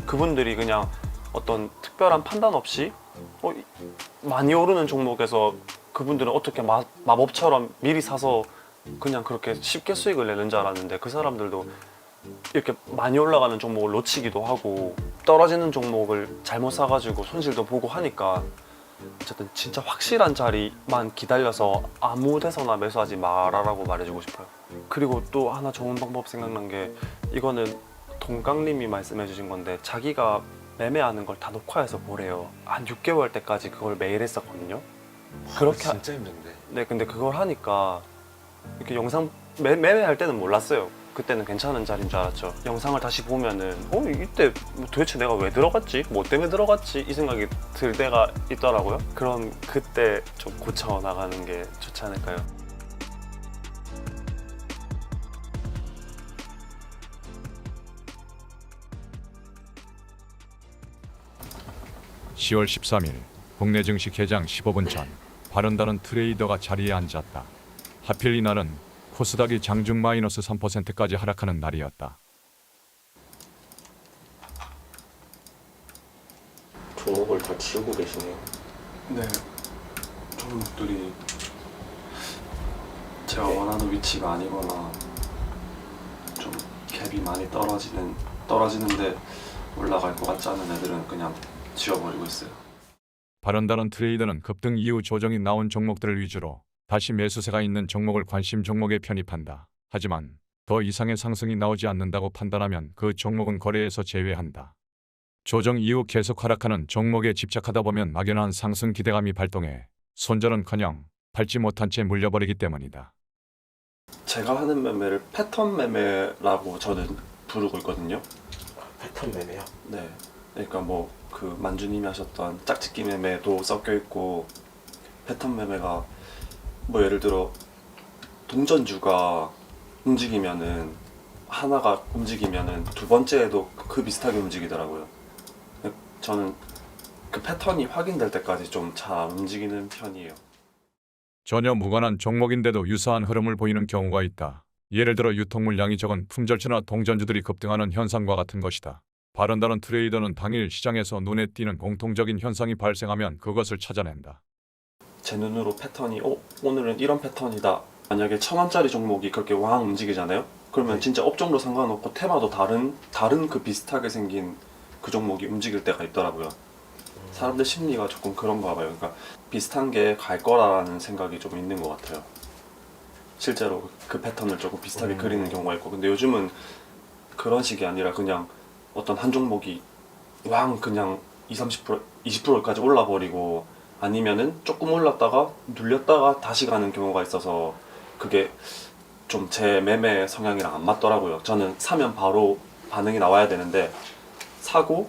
그분들이 그냥 어떤 특별한 판단 없이 많이 오르는 종목에서 그분들은 어떻게 마법처럼 미리 사서 그냥 그렇게 쉽게 수익을 내는 줄 알았는데 그 사람들도 이렇게 많이 올라가는 종목을 놓치기도 하고 떨어지는 종목을 잘못 사가지고 손실도 보고 하니까 어쨌든 진짜 확실한 자리만 기다려서 아무 데서나 매수하지 말아라고 말해주고 싶어요. 그리고 또 하나 좋은 방법 생각난 게, 이거는 동강님이 말씀해 주신 건데, 자기가 매매하는 걸 다 녹화해서 보래요. 한 6개월 때까지 그걸 매일 했었거든요. 그렇게 진짜 힘든데. 네, 근데 그걸 하니까 이렇게 영상 매매할 때는 몰랐어요. 그때는 괜찮은 자리인 줄 알았죠. 영상을 다시 보면은 이때 도대체 내가 왜 들어갔지? 뭐 때문에 들어갔지? 이 생각이 들 때가 있더라고요. 그럼 그때 좀 고쳐 나가는 게 좋지 않을까요? 10월 13일 국내 증시 개장 15분 전 바른다는 트레이더가 자리에 앉았다. 하필 이날은 코스닥이 장중 마이너스 3%까지 하락하는 날이었다. 종목을 다 지우고 계시네요. 네, 종목들이 제가 원하는 위치가 아니거나 좀 갭이 많이 떨어지는데 올라갈 것 같지 않은 애들은 그냥 지워버리고 있어요. 바른다는 트레이더는 급등 이후 조정이 나온 종목들을 위주로 다시 매수세가 있는 종목을 관심 종목에 편입한다. 하지만 더 이상의 상승이 나오지 않는다고 판단하면 그 종목은 거래에서 제외한다. 조정 이후 계속 하락하는 종목에 집착하다 보면 막연한 상승 기대감이 발동해 손절은커녕 팔지 못한 채 물려버리기 때문이다. 제가 하는 매매를 패턴 매매라고 저는 부르고 있거든요. 패턴 매매요? 네, 그러니까 뭐 그 만주님이 하셨던 짝짓기 매매도 섞여 있고, 패턴 매매가 뭐 예를 들어 동전주가 움직이면은 하나가 움직이면은 두 번째에도 그 비슷하게 움직이더라고요. 저는 그 패턴이 확인될 때까지 좀 잘 움직이는 편이에요. 전혀 무관한 종목인데도 유사한 흐름을 보이는 경우가 있다. 예를 들어 유통물량이 적은 품절주나 동전주들이 급등하는 현상과 같은 것이다. 바른다는 트레이더는 당일 시장에서 눈에 띄는 공통적인 현상이 발생하면 그것을 찾아낸다. 제 눈으로 패턴이 오늘은 이런 패턴이다. 만약에 1,000원짜리 종목이 그렇게 왕 움직이잖아요. 그러면 네. 진짜 업종도 상관없고 테마도 다른 그 비슷하게 생긴 그 종목이 움직일 때가 있더라고요. 사람들 심리가 조금 그런가 봐요. 그러니까 비슷한 게 갈 거라는 생각이 좀 있는 것 같아요. 실제로 그 패턴을 조금 비슷하게 그리는 경우가 있고, 근데 요즘은 그런 식이 아니라 그냥 어떤 한 종목이 왕 그냥 20-30%, 20%까지 올라버리고, 아니면은 조금 올랐다가 눌렸다가 다시 가는 경우가 있어서 그게 좀 제 매매 성향이랑 안 맞더라고요. 저는 사면 바로 반응이 나와야 되는데, 사고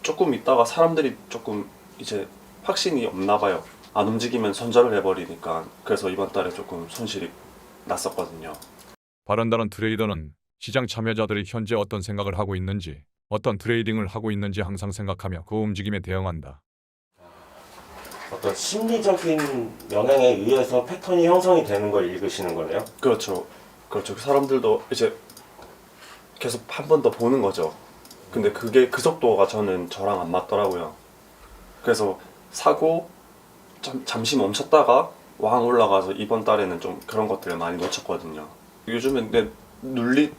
조금 있다가 사람들이 조금 이제 확신이 없나 봐요. 안 움직이면 손절을 해버리니까. 그래서 이번 달에 조금 손실이 났었거든요. 바른다는 트레이더는 시장 참여자들이 현재 어떤 생각을 하고 있는지, 어떤 트레이딩을 하고 있는지 항상 생각하며 그 움직임에 대응한다. 어떤 심리적인 영향에 의해서 패턴이 형성이 되는 걸 읽으시는 거네요? 그렇죠. 그 사람들도 이제 계속 한 번 더 보는 거죠. 근데 그게 그 속도가 저랑 안 맞더라고요. 그래서 사고 잠시 멈췄다가 왕 올라가서 이번 달에는 좀 그런 것들을 많이 놓쳤거든요. 요즘엔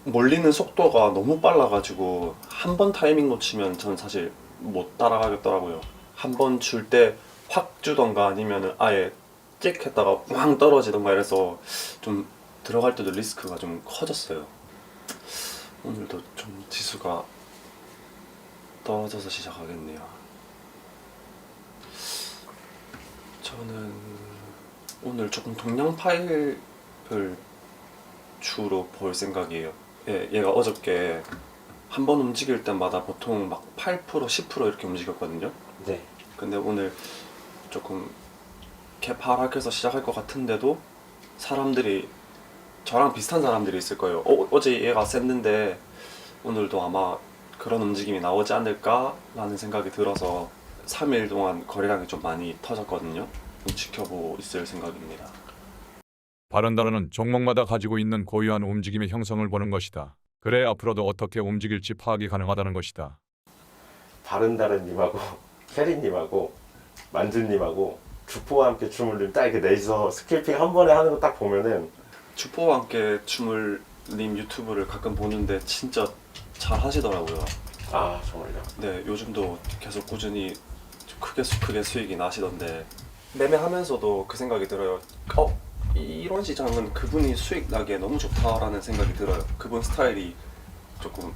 몰리는 속도가 너무 빨라가지고 한 번 타이밍 놓치면 저는 사실 못 따라가겠더라고요. 한 번 줄 때 확 주던가 아니면 아예 찍 했다가 왕 떨어지던가 이래서 좀 들어갈 때도 리스크가 좀 커졌어요. 오늘도 좀 지수가 떨어져서 시작하겠네요. 저는 오늘 조금 동량 파일을 주로 볼 생각이에요. 얘가 어저께 한 번 움직일 때마다 보통 막 8%, 10% 이렇게 움직였거든요. 네. 근데 오늘 조금 갭 하락해서 시작할 것 같은데도 사람들이 저랑 비슷한 사람들이 있을 거예요. 어제 얘가 셌는데 오늘도 아마 그런 움직임이 나오지 않을까라는 생각이 들어서 3일 동안 거래량이 좀 많이 터졌거든요. 좀 지켜보고 있을 생각입니다. 바른다는 종목마다 가지고 있는 고유한 움직임의 형성을 보는 것이다. 그래 앞으로도 어떻게 움직일지 파악이 가능하다는 것이다. 바른다른님하고 캐리님하고 만주님하고 주포와 함께 춤을 좀 딱 이렇게 넷이서 스킬핑 한 번에 하는 거 딱 보면은, 주포와 함께 춤을 님 유튜브를 가끔 보는데 진짜 잘 하시더라고요. 아 정말요? 네, 요즘도 계속 꾸준히 좀 크게 수익이 나시던데 매매하면서도 그 생각이 들어요. 이런 시장은 그분이 수익 나기에 너무 좋다라는 생각이 들어요. 그분 스타일이 조금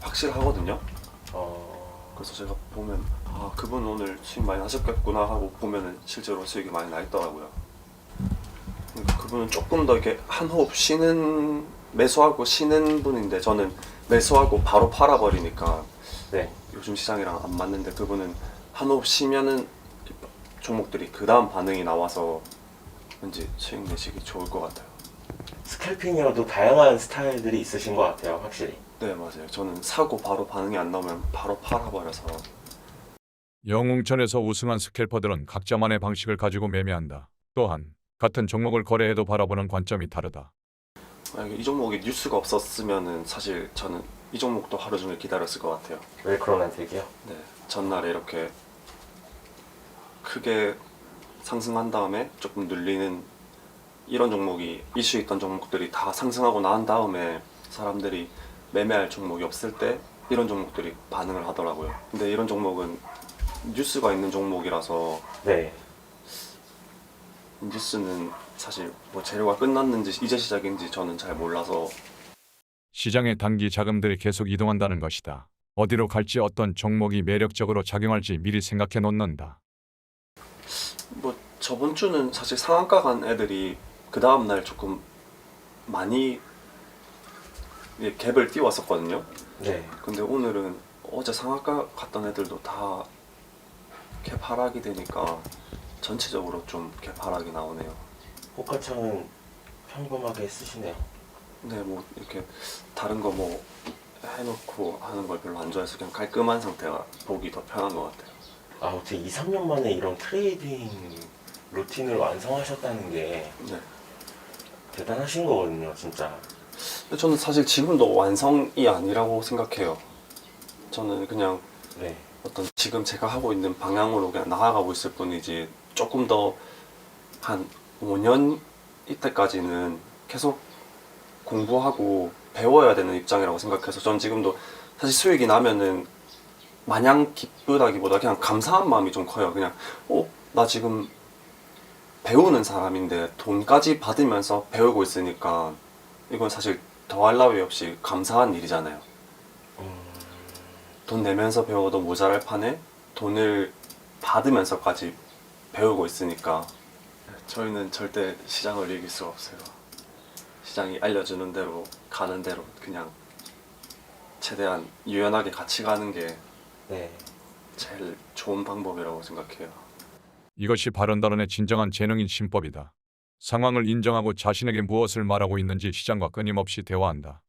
확실하거든요. 그래서 제가 보면 그분 오늘 수익 많이 나셨겠구나 하고 보면은 실제로 수익이 많이 나 있더라고요. 그러니까 그분은 조금 더 이렇게 한 호흡 쉬는 매수하고 쉬는 분인데 저는 매수하고 바로 팔아버리니까 네. 요즘 시장이랑 안 맞는데 그분은 한 호흡 쉬면은 종목들이 그 다음 반응이 나와서 왠지 수익 내시기 좋을 것 같아요. 스캘핑이어도 다양한 스타일들이 있으신 것 같아요, 확실히. 네, 맞아요. 저는 사고 바로 반응이 안 나오면 바로 팔아버려서. 영웅천에서 우승한 스캘퍼들은 각자만의 방식을 가지고 매매한다. 또한 같은 종목을 거래해도 바라보는 관점이 다르다. 만약에 이 종목이 뉴스가 없었으면은 사실 저는 이 종목도 하루 종일 기다렸을 것 같아요. 왜 그러는 얘기요? 네, 전날에 이렇게 크게 상승한 다음에 조금 눌리는 이런 종목이 이슈 있던 종목들이 다 상승하고 난 다음에 사람들이 매매할 종목이 없을 때 이런 종목들이 반응을 하더라고요. 근데 이런 종목은 뉴스가 있는 종목이라서 네. 뉴스는 사실 뭐 재료가 끝났는지 이제 시작인지 저는 잘 몰라서 시장의 단기 자금들이 계속 이동한다는 것이다. 어디로 갈지 어떤 종목이 매력적으로 작용할지 미리 생각해 놓는다. 뭐 저번 주는 사실 상한가 간 애들이 그 다음 날 조금 많이 갭을 띄웠었거든요. 네. 근데 오늘은 어제 상한가 갔던 애들도 다 갭 하락이 되니까 전체적으로 좀 갭 하락이 나오네요. 호가창은 평범하게 쓰시네요. 근데 뭐 이렇게 다른 거 뭐 해놓고 하는 걸 별로 안 좋아해서 그냥 깔끔한 상태가 보기 더 편한 것 같아요. 어떻게 2, 3년 만에 이런 트레이딩 루틴을 완성하셨다는 게 네. 대단하신 거거든요, 진짜. 근데 저는 사실 지금도 완성이 아니라고 생각해요. 저는 그냥 네. 어떤 지금 제가 하고 있는 방향으로 그냥 나아가고 있을 뿐이지 조금 더 한 5년 이때까지는 계속 공부하고 배워야 되는 입장이라고 생각해서 전 지금도 사실 수익이 나면은 마냥 기쁘다기보다 그냥 감사한 마음이 좀 커요. 그냥 나 지금 배우는 사람인데 돈까지 받으면서 배우고 있으니까 이건 사실 더할 나위 없이 감사한 일이잖아요. 돈 내면서 배워도 모자랄 판에 돈을 받으면서까지 배우고 있으니까 저희는 절대 시장을 이길 수가 없어요. 시장이 알려주는 대로 가는 대로 그냥 최대한 유연하게 같이 가는 게 네. 제일 좋은 방법이라고 생각해요. 이것이 바른다른의 진정한 재능인 신법이다. 상황을 인정하고 자신에게 무엇을 말하고 있는지 시장과 끊임없이 대화한다.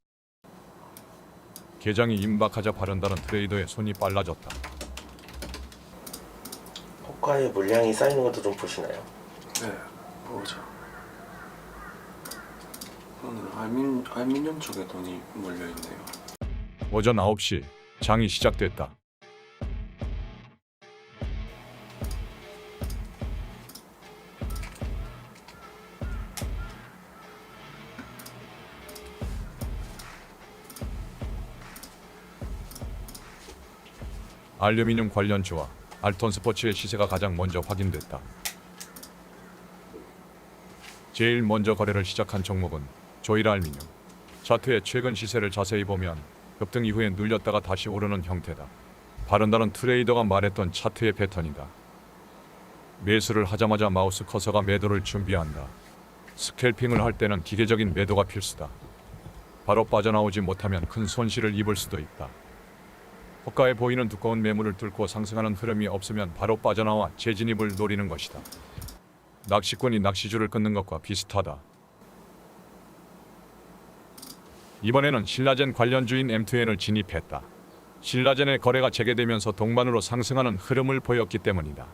개장이 임박하자 바른다른 트레이더의 손이 빨라졌다. 호가에 물량이 쌓이는 것도 좀 보시나요? 네, 보죠. 오늘 알미늄 쪽에 돈이 몰려 있네요. 오전 9시 장이 시작됐다. 알루미늄 관련주와 알톤 스포츠의 시세가 가장 먼저 확인됐다. 제일 먼저 거래를 시작한 종목은 조일 알루미늄. 차트의 최근 시세를 자세히 보면 급등 이후에 눌렸다가 다시 오르는 형태다. 바른다른 트레이더가 말했던 차트의 패턴이다. 매수를 하자마자 마우스 커서가 매도를 준비한다. 스캘핑을 할 때는 기계적인 매도가 필수다. 바로 빠져나오지 못하면 큰 손실을 입을 수도 있다. 호가에 보이는 두꺼운 매물을 뚫고 상승하는 흐름이 없으면 바로 빠져나와 재진입을 노리는 것이다. 낚시꾼이 낚시줄을 끊는 것과 비슷하다. 이번에는 신라젠 관련주인 M2N을 진입했다. 신라젠의 거래가 재개되면서 동반으로 상승하는 흐름을 보였기 때문이다.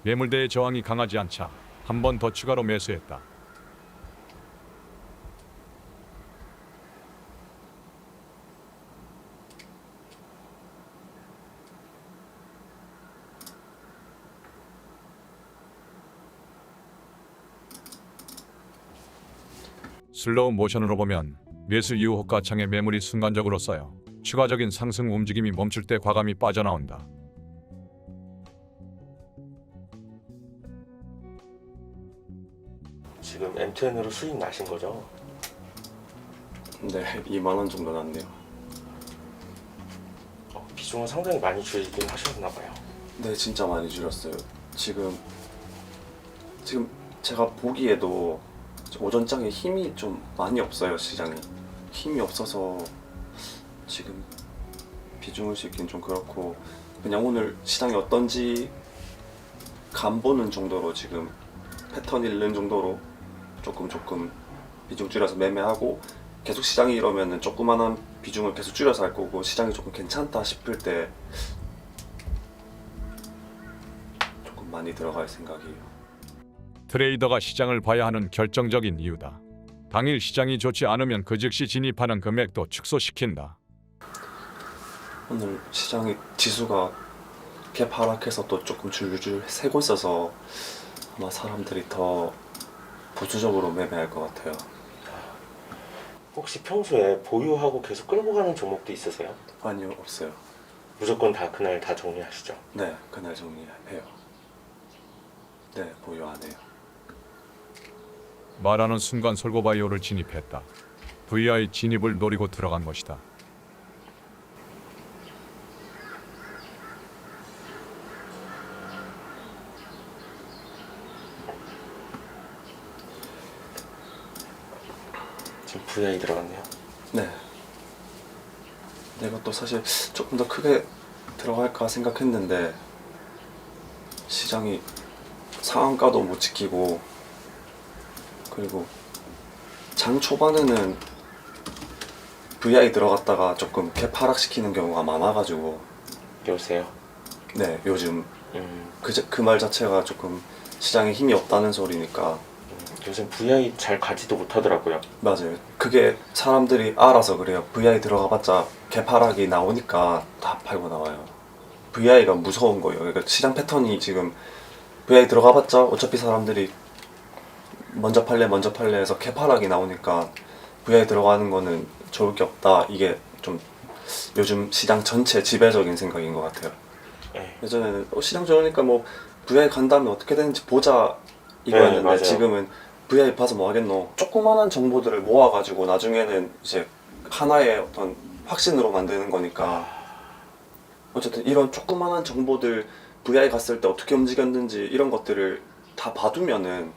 매물대의 저항이 강하지 않자 한 번 더 추가로 매수했다. 슬로우 모션으로 보면 매수 이후 호가창의 매물이 순간적으로 쌓여 추가적인 상승 움직임이 멈출 때 과감히 빠져나온다. 지금 M2N으로 수익 나신 거죠? 네, 2만 원 정도 났네요. 비중은 상당히 많이 줄이긴 하셨나 봐요. 네, 진짜 많이 줄였어요. 지금 제가 보기에도 오전장에 힘이 좀 많이 없어요. 시장이 힘이 없어서 지금 비중을 싣긴 좀 그렇고, 그냥 오늘 시장이 어떤지 간 보는 정도로 지금 패턴 읽는 정도로 조금 비중 줄여서 매매하고, 계속 시장이 이러면은 조그만한 비중을 계속 줄여서 할 거고, 시장이 조금 괜찮다 싶을 때 조금 많이 들어갈 생각이에요. 트레이더가 시장을 봐야 하는 결정적인 이유다. 당일 시장이 좋지 않으면 그 즉시 진입하는 금액도 축소시킨다. 오늘 시장이 지수가 갭 하락해서 또 조금 줄줄 새고 있어서 아마 사람들이 더 보수적으로 매매할 것 같아요. 혹시 평소에 보유하고 계속 끌고 가는 종목도 있으세요? 아니요, 없어요. 무조건 다 그날 다 정리하시죠? 네, 그날 정리해요. 네, 보유 안 해요. 말하는 순간 솔고바이오를 진입했다. VI 진입을 노리고 들어간 것이다. 지금 VI 들어갔네요. 네. 내가 또 사실 조금 더 크게 들어갈까 생각했는데 시장이 상한가도 못 지키고, 그리고 장 초반에는 VI 들어갔다가 조금 갭 하락시키는 경우가 많아가지고, 요새요? 네, 요즘 음, 그 말 자체가 조금 시장에 힘이 없다는 소리니까. 요즘 VI 잘 가지도 못하더라고요. 맞아요. 그게 사람들이 알아서 그래요. VI 들어가봤자 갭 하락이 나오니까 다 팔고 나와요. VI가 무서운 거예요. 그러니까 시장 패턴이 지금 VI 들어가봤자 어차피 사람들이 먼저 팔래 해서 갭 하락이 나오니까 VI 들어가는 거는 좋을 게 없다. 이게 좀 요즘 시장 전체 지배적인 생각인 것 같아요. 네. 예전에는 시장 좋으니까 뭐 VI 간 다음에 어떻게 되는지 보자 이거였는데, 네, 맞아요. 지금은 VI 봐서 뭐 하겠노. 조그만한 정보들을 모아가지고 나중에는 이제 하나의 어떤 확신으로 만드는 거니까, 어쨌든 이런 조그만한 정보들 VI 갔을 때 어떻게 움직였는지 이런 것들을 다 봐두면은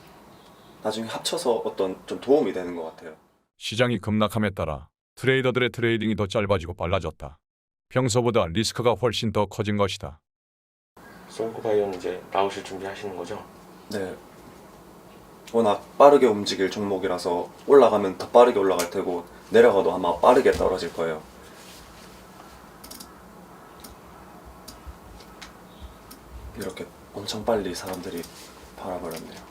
나중에 합쳐서 어떤 좀 도움이 되는 것 같아요. 시장이 급락함에 따라 트레이더들의 트레이딩이 더 짧아지고 빨라졌다. 평소보다 리스크가 훨씬 더 커진 것이다. 솔코바이오는 이제 나오실 준비하시는 거죠? 네. 워낙 빠르게 움직일 종목이라서 올라가면 더 빠르게 올라갈 테고, 내려가도 아마 빠르게 떨어질 거예요. 이렇게 엄청 빨리 사람들이 팔아버렸네요.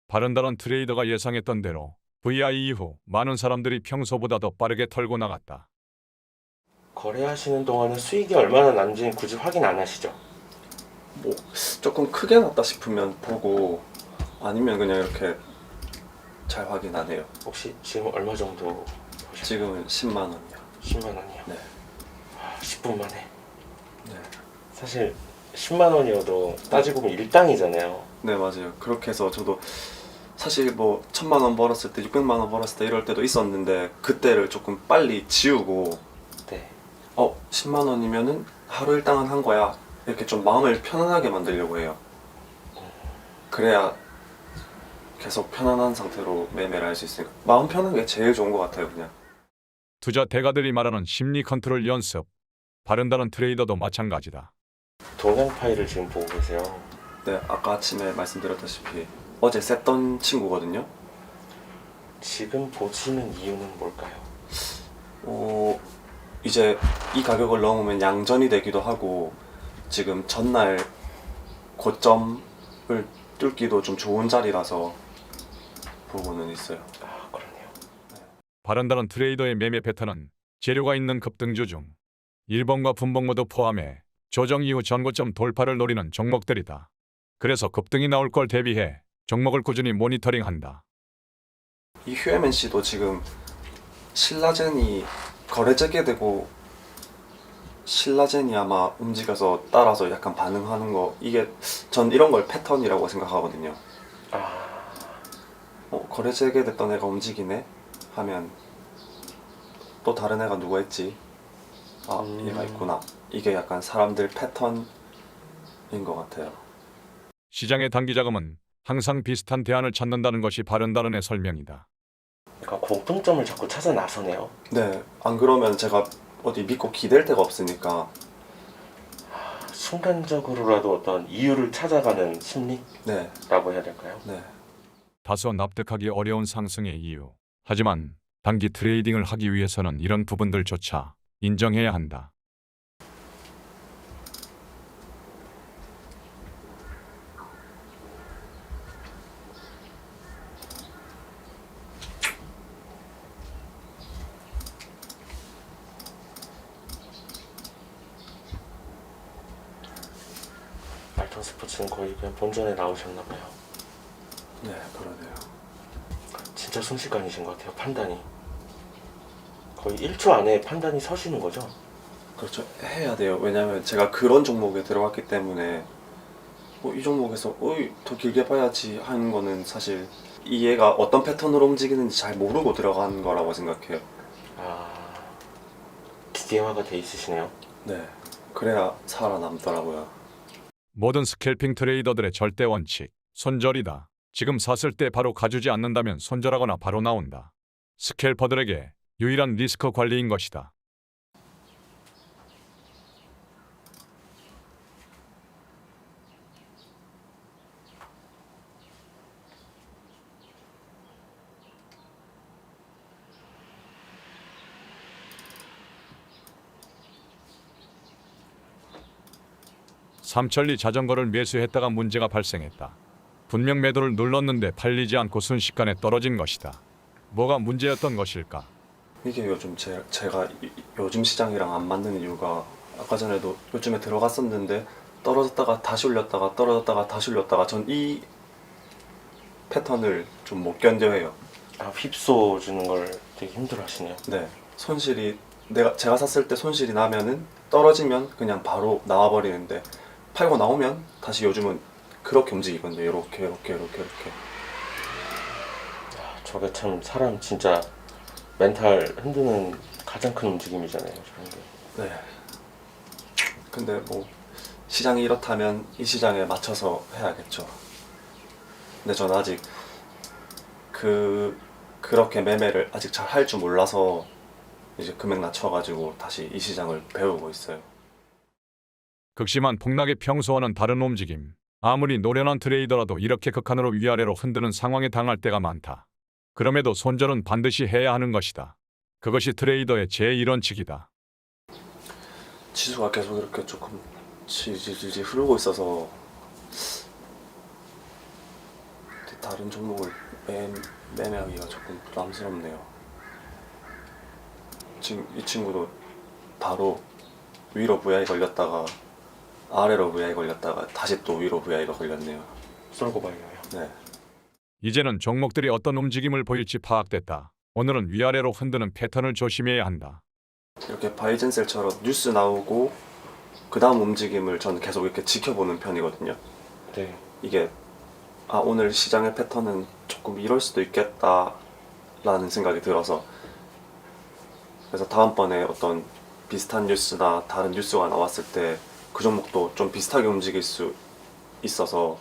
바른다른 트레이더가 예상했던 대로 VI 이후 많은 사람들이 평소보다 더 빠르게 털고 나갔다. 거래하시는 동안은 수익이 얼마나 났는지는 굳이 확인 안 하시죠? 뭐 조금 크게 났다 싶으면 보고, 아니면 그냥 이렇게 잘 확인 안 해요. 혹시 지금 얼마 정도 보셨어요? 지금은 10만 원이요. 10만 원이요? 네. 10분 만에. 네. 사실 10만 원이어도 따지고 보면 일당이잖아요. 네, 맞아요. 그렇게 해서 저도 사실 뭐 1,000만 원 벌었을 때, 600만 원 벌었을 때 이럴 때도 있었는데, 그때를 조금 빨리 지우고, 네. 10만 원이면은 하루 일당은 한 거야. 이렇게 좀 마음을 편안하게 만들려고 해요. 그래야 계속 편안한 상태로 매매를 할 수 있으니까 마음 편한 게 제일 좋은 것 같아요, 그냥. 투자 대가들이 말하는 심리 컨트롤 연습. 바른다는 트레이더도 마찬가지다. 동양 파일을 지금 보고 계세요. 네, 아까 아침에 말씀드렸다시피 어제 셌던 친구거든요. 지금 보시는 이유는 뭘까요? 이제 이 가격을 넘으면 양전이 되기도 하고, 지금 전날 고점을 뚫기도 좀 좋은 자리라서 보고는 있어요. 아, 그러네요. 바른다는 트레이더의 매매 패턴은 재료가 있는 급등주 중 일봉과 분봉 모두 포함해 조정 이후 전고점 돌파를 노리는 종목들이다. 그래서 급등이 나올 걸 대비해 종목을 꾸준히 모니터링한다. 이 휴에맨씨도 지금 신라젠이 거래 재개되고 신라젠이 아마 움직여서 따라서 약간 반응하는 거, 이게 전 이런 걸 패턴이라고 생각하거든요. 거래 재개됐던 애가 움직이네 하면 또 다른 애가 누가 있지? 얘가 있구나. 이게 약간 사람들 패턴인 것 같아요. 시장의 단기 자금은 항상 비슷한 대안을 찾는다는 것이 바른다른의 설명이다. 그러니까 공통점을 자꾸 찾아 나서네요. 네, 안 그러면 제가 어디 믿고 기댈 데가 없으니까. 순간적으로라도 어떤 이유를 찾아가는 심리라고 네, 해야 될까요? 네. 다소 납득하기 어려운 상승의 이유. 하지만 단기 트레이딩을 하기 위해서는 이런 부분들조차 인정해야 한다. 알턴 스포츠는 거의 그냥 본전에 나오셨나 봐요. 네, 그러네요. 진짜 순식간이신 것 같아요. 판단이 거의 1초 안에 판단이 서시는 거죠. 그렇죠. 해야 돼요. 왜냐면 제가 그런 종목에 들어갔기 때문에 이 종목에서 더 길게 봐야지 하는 거는 사실 이 얘가 어떤 패턴으로 움직이는지 잘 모르고 들어간 거라고 생각해요. 기계화가 돼 있으시네요. 네, 그래야 살아남더라고요. 모든 스캘핑 트레이더들의 절대 원칙, 손절이다. 지금 샀을 때 바로 가주지 않는다면 손절하거나 바로 나온다. 스캘퍼들에게 유일한 리스크 관리인 것이다. 삼천리 자전거를 매수했다가 문제가 발생했다. 분명 매도를 눌렀는데 팔리지 않고 순식간에 떨어진 것이다. 뭐가 문제였던 것일까? 이게 요즘 제가 요즘 시장이랑 안 맞는 이유가, 아까 전에도 요즘에 들어갔었는데 떨어졌다가 다시 올렸다가 떨어졌다가 다시 올렸다가, 전 이 패턴을 좀 못 견뎌해요. 휩쓸어 주는 걸 되게 힘들어 하시네요. 네, 손실이 제가 샀을 때 손실이 나면은 떨어지면 그냥 바로 나와버리는데, 팔고 나오면 다시 요즘은 그렇게 움직이거든요. 이렇게. 저게 참 사람 진짜 멘탈 흔드는 가장 큰 움직임이잖아요. 저런 게. 네. 근데 뭐 시장이 이렇다면 이 시장에 맞춰서 해야겠죠. 근데 저는 아직 그렇게 매매를 아직 잘 할 줄 몰라서 이제 금액 낮춰가지고 다시 이 시장을 배우고 있어요. 극심한 폭락의 평소와는 다른 움직임. 아무리 노련한 트레이더라도 이렇게 극한으로 위아래로 흔드는 상황에 당할 때가 많다. 그럼에도 손절은 반드시 해야 하는 것이다. 그것이 트레이더의 제1원칙이다. 지수가 계속 이렇게 조금 질질 흐르고 있어서 다른 종목을 매매하기가 조금 부담스럽네요. 지금 이 친구도 바로 위로 VI 걸렸다가 아래로 VI 걸렸다가 다시 또 위로 VI가 걸렸네요. 쏠고 발려요. 네. 이제는 종목들이 어떤 움직임을 보일지 파악됐다. 오늘은 위아래로 흔드는 패턴을 조심해야 한다. 이렇게 바이젠셀처럼 뉴스 나오고 그 다음 움직임을 저는 계속 이렇게 지켜보는 편이거든요. 네. 이게 오늘 시장의 패턴은 조금 이럴 수도 있겠다 라는 생각이 들어서, 그래서 다음번에 어떤 비슷한 뉴스나 다른 뉴스가 나왔을 때 그 종목도 좀 비슷하게 움직일 수 있어서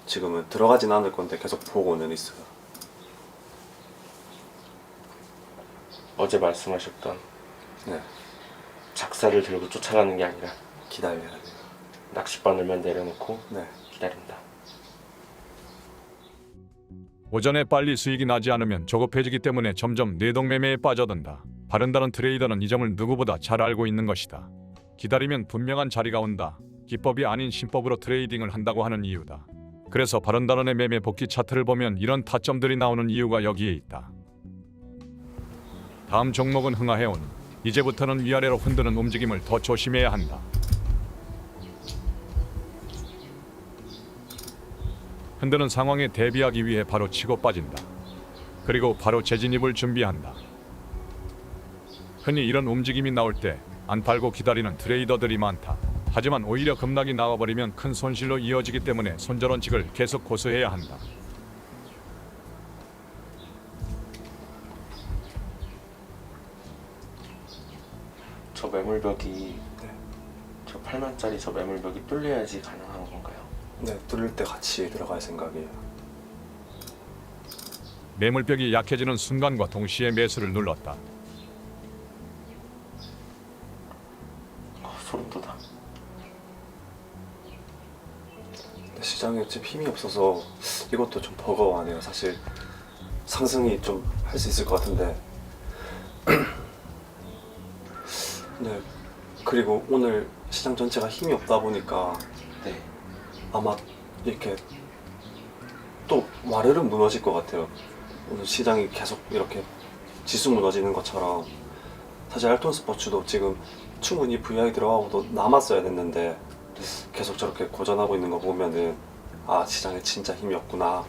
지금은 들어가진 않을 건데 계속 보고는 있어요. 어제 말씀하셨던 네, 작사를 들고 쫓아가는 게 아니라 기다려야 돼요. 낚싯바늘만 내려놓고 네, 기다린다. 오전에 빨리 수익이 나지 않으면 조급해지기 때문에 점점 뇌동매매에 빠져든다. 바른다른 트레이더는 이 점을 누구보다 잘 알고 있는 것이다. 기다리면 분명한 자리가 온다. 기법이 아닌 신법으로 트레이딩을 한다고 하는 이유다. 그래서 바른다른의 매매 복귀 차트를 보면 이런 타점들이 나오는 이유가 여기에 있다. 다음 종목은 흥하해온. 이제부터는 위아래로 흔드는 움직임을 더 조심해야 한다. 흔드는 상황에 대비하기 위해 바로 치고 빠진다. 그리고 바로 재진입을 준비한다. 흔히 이런 움직임이 나올 때 안 팔고 기다리는 트레이더들이 많다. 하지만 오히려 급락이 나와버리면 큰 손실로 이어지기 때문에 손절원칙을 계속 고수해야 한다. 저 매물벽이 저 8만짜리 저 매물벽이 뚫려야지 가능한 건가요? 네, 뚫릴 때 같이 들어갈 생각이에요. 매물벽이 약해지는 순간과 동시에 매수를 눌렀다. 소름 돋아. 근데 시장에 지금 힘이 없어서 이것도 좀 버거워하네요. 사실 상승이 좀 할 수 있을 것 같은데. 네. 그리고 오늘 시장 전체가 힘이 없다 보니까 네. 아마 이렇게 또 와르르 무너질 것 같아요. 오늘 시장이 계속 이렇게 지수 무너지는 것처럼. 사실 알톤 스포츠도 지금 충분히 VI 들어가고도 남았어야 됐는데 계속 저렇게 고전하고 있는 거 보면은 아, 시장에 진짜 힘이 없구나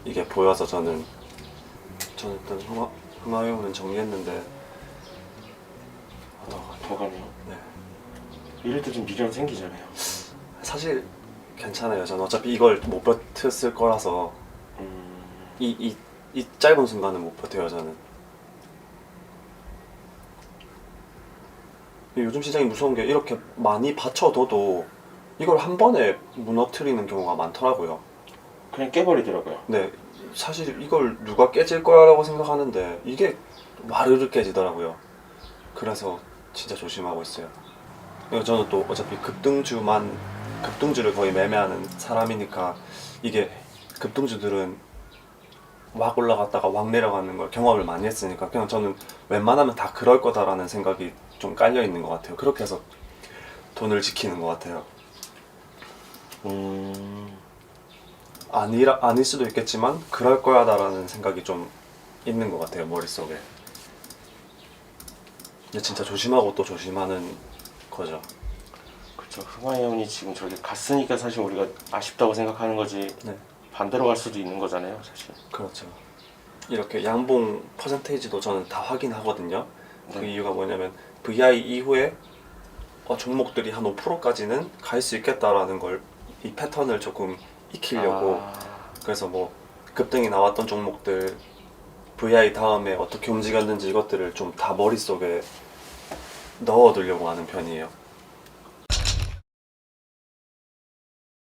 이게 보여서 저는 일단 흥하회원은 정리했는데 더 가네요. 네. 이럴 때 좀 미련 생기잖아요. 사실 괜찮아요. 저는 어차피 이걸 못 버텼을 거라서 이 짧은 순간은 못 버텨요. 저는 요즘 시장이 무서운 게 이렇게 많이 받쳐둬도 이걸 한 번에 무너뜨리는 경우가 많더라고요. 그냥 깨버리더라고요. 네, 사실 이걸 누가 깨질 거라고 생각하는데 이게 와르르 깨지더라고요. 그래서 진짜 조심하고 있어요. 그리고 저는 또 어차피 급등주를 거의 매매하는 사람이니까 이게 급등주들은 막 올라갔다가 막 내려가는 걸 경험을 많이 했으니까 그냥 저는 웬만하면 다 그럴 거다라는 생각이 좀 깔려 있는 것 같아요. 그렇게 해서 돈을 지키는 것 같아요. 아닐 수도 있겠지만 그럴 거야다라는 생각이 좀 있는 것 같아요, 머릿속에. 근데 진짜 조심하고 또 조심하는 거죠. 그렇죠. 흥하회원이 지금 저기 갔으니까 사실 우리가 아쉽다고 생각하는 거지. 네, 반대로 갈 수도 있는 거잖아요, 사실. 그렇죠. 이렇게 양봉 퍼센테이지도 저는 다 확인하거든요. 그 네. 이유가 뭐냐면 VI 이후에 종목들이 한 5%까지는 갈 수 있겠다라는 걸 이 패턴을 조금 익히려고. 그래서 뭐 급등이 나왔던 종목들 VI 다음에 어떻게 움직였는지 이것들을 좀 다 머릿속에 넣어두려고 하는 편이에요.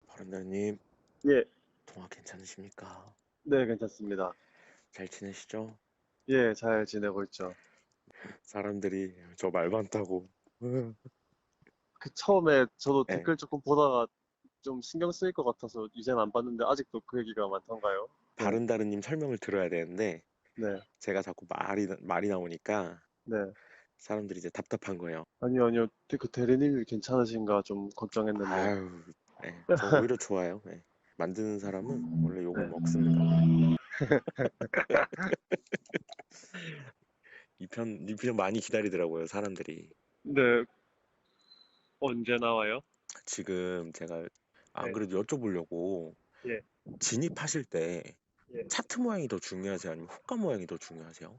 바른다님, 예, 통화 괜찮으십니까? 네, 괜찮습니다. 잘 지내시죠? 예, 잘 지내고 있죠. 사람들이 저 말 많다고. 그 처음에 저도 네. 댓글 조금 보다가 좀 신경 쓰일 것 같아서 이제는 안 봤는데 아직도 그 얘기가 많던가요? 바른다른님 설명을 들어야 되는데 네, 제가 자꾸 말이 나오니까 네. 사람들이 이제 답답한 거예요. 아니요, 아니요. 그 대리님이 괜찮으신가 좀 걱정했는데. 아유, 네, 저 오히려 좋아요. 네. 만드는 사람은 원래 욕을 네. 먹습니다. 이 편 많이 기다리더라고요, 사람들이. 네, 언제 나와요? 지금 제가 안 네, 그래도 여쭤보려고 예, 진입하실 때 예. 차트 모양이 더 중요하세요? 아니면 호가 모양이 더 중요하세요?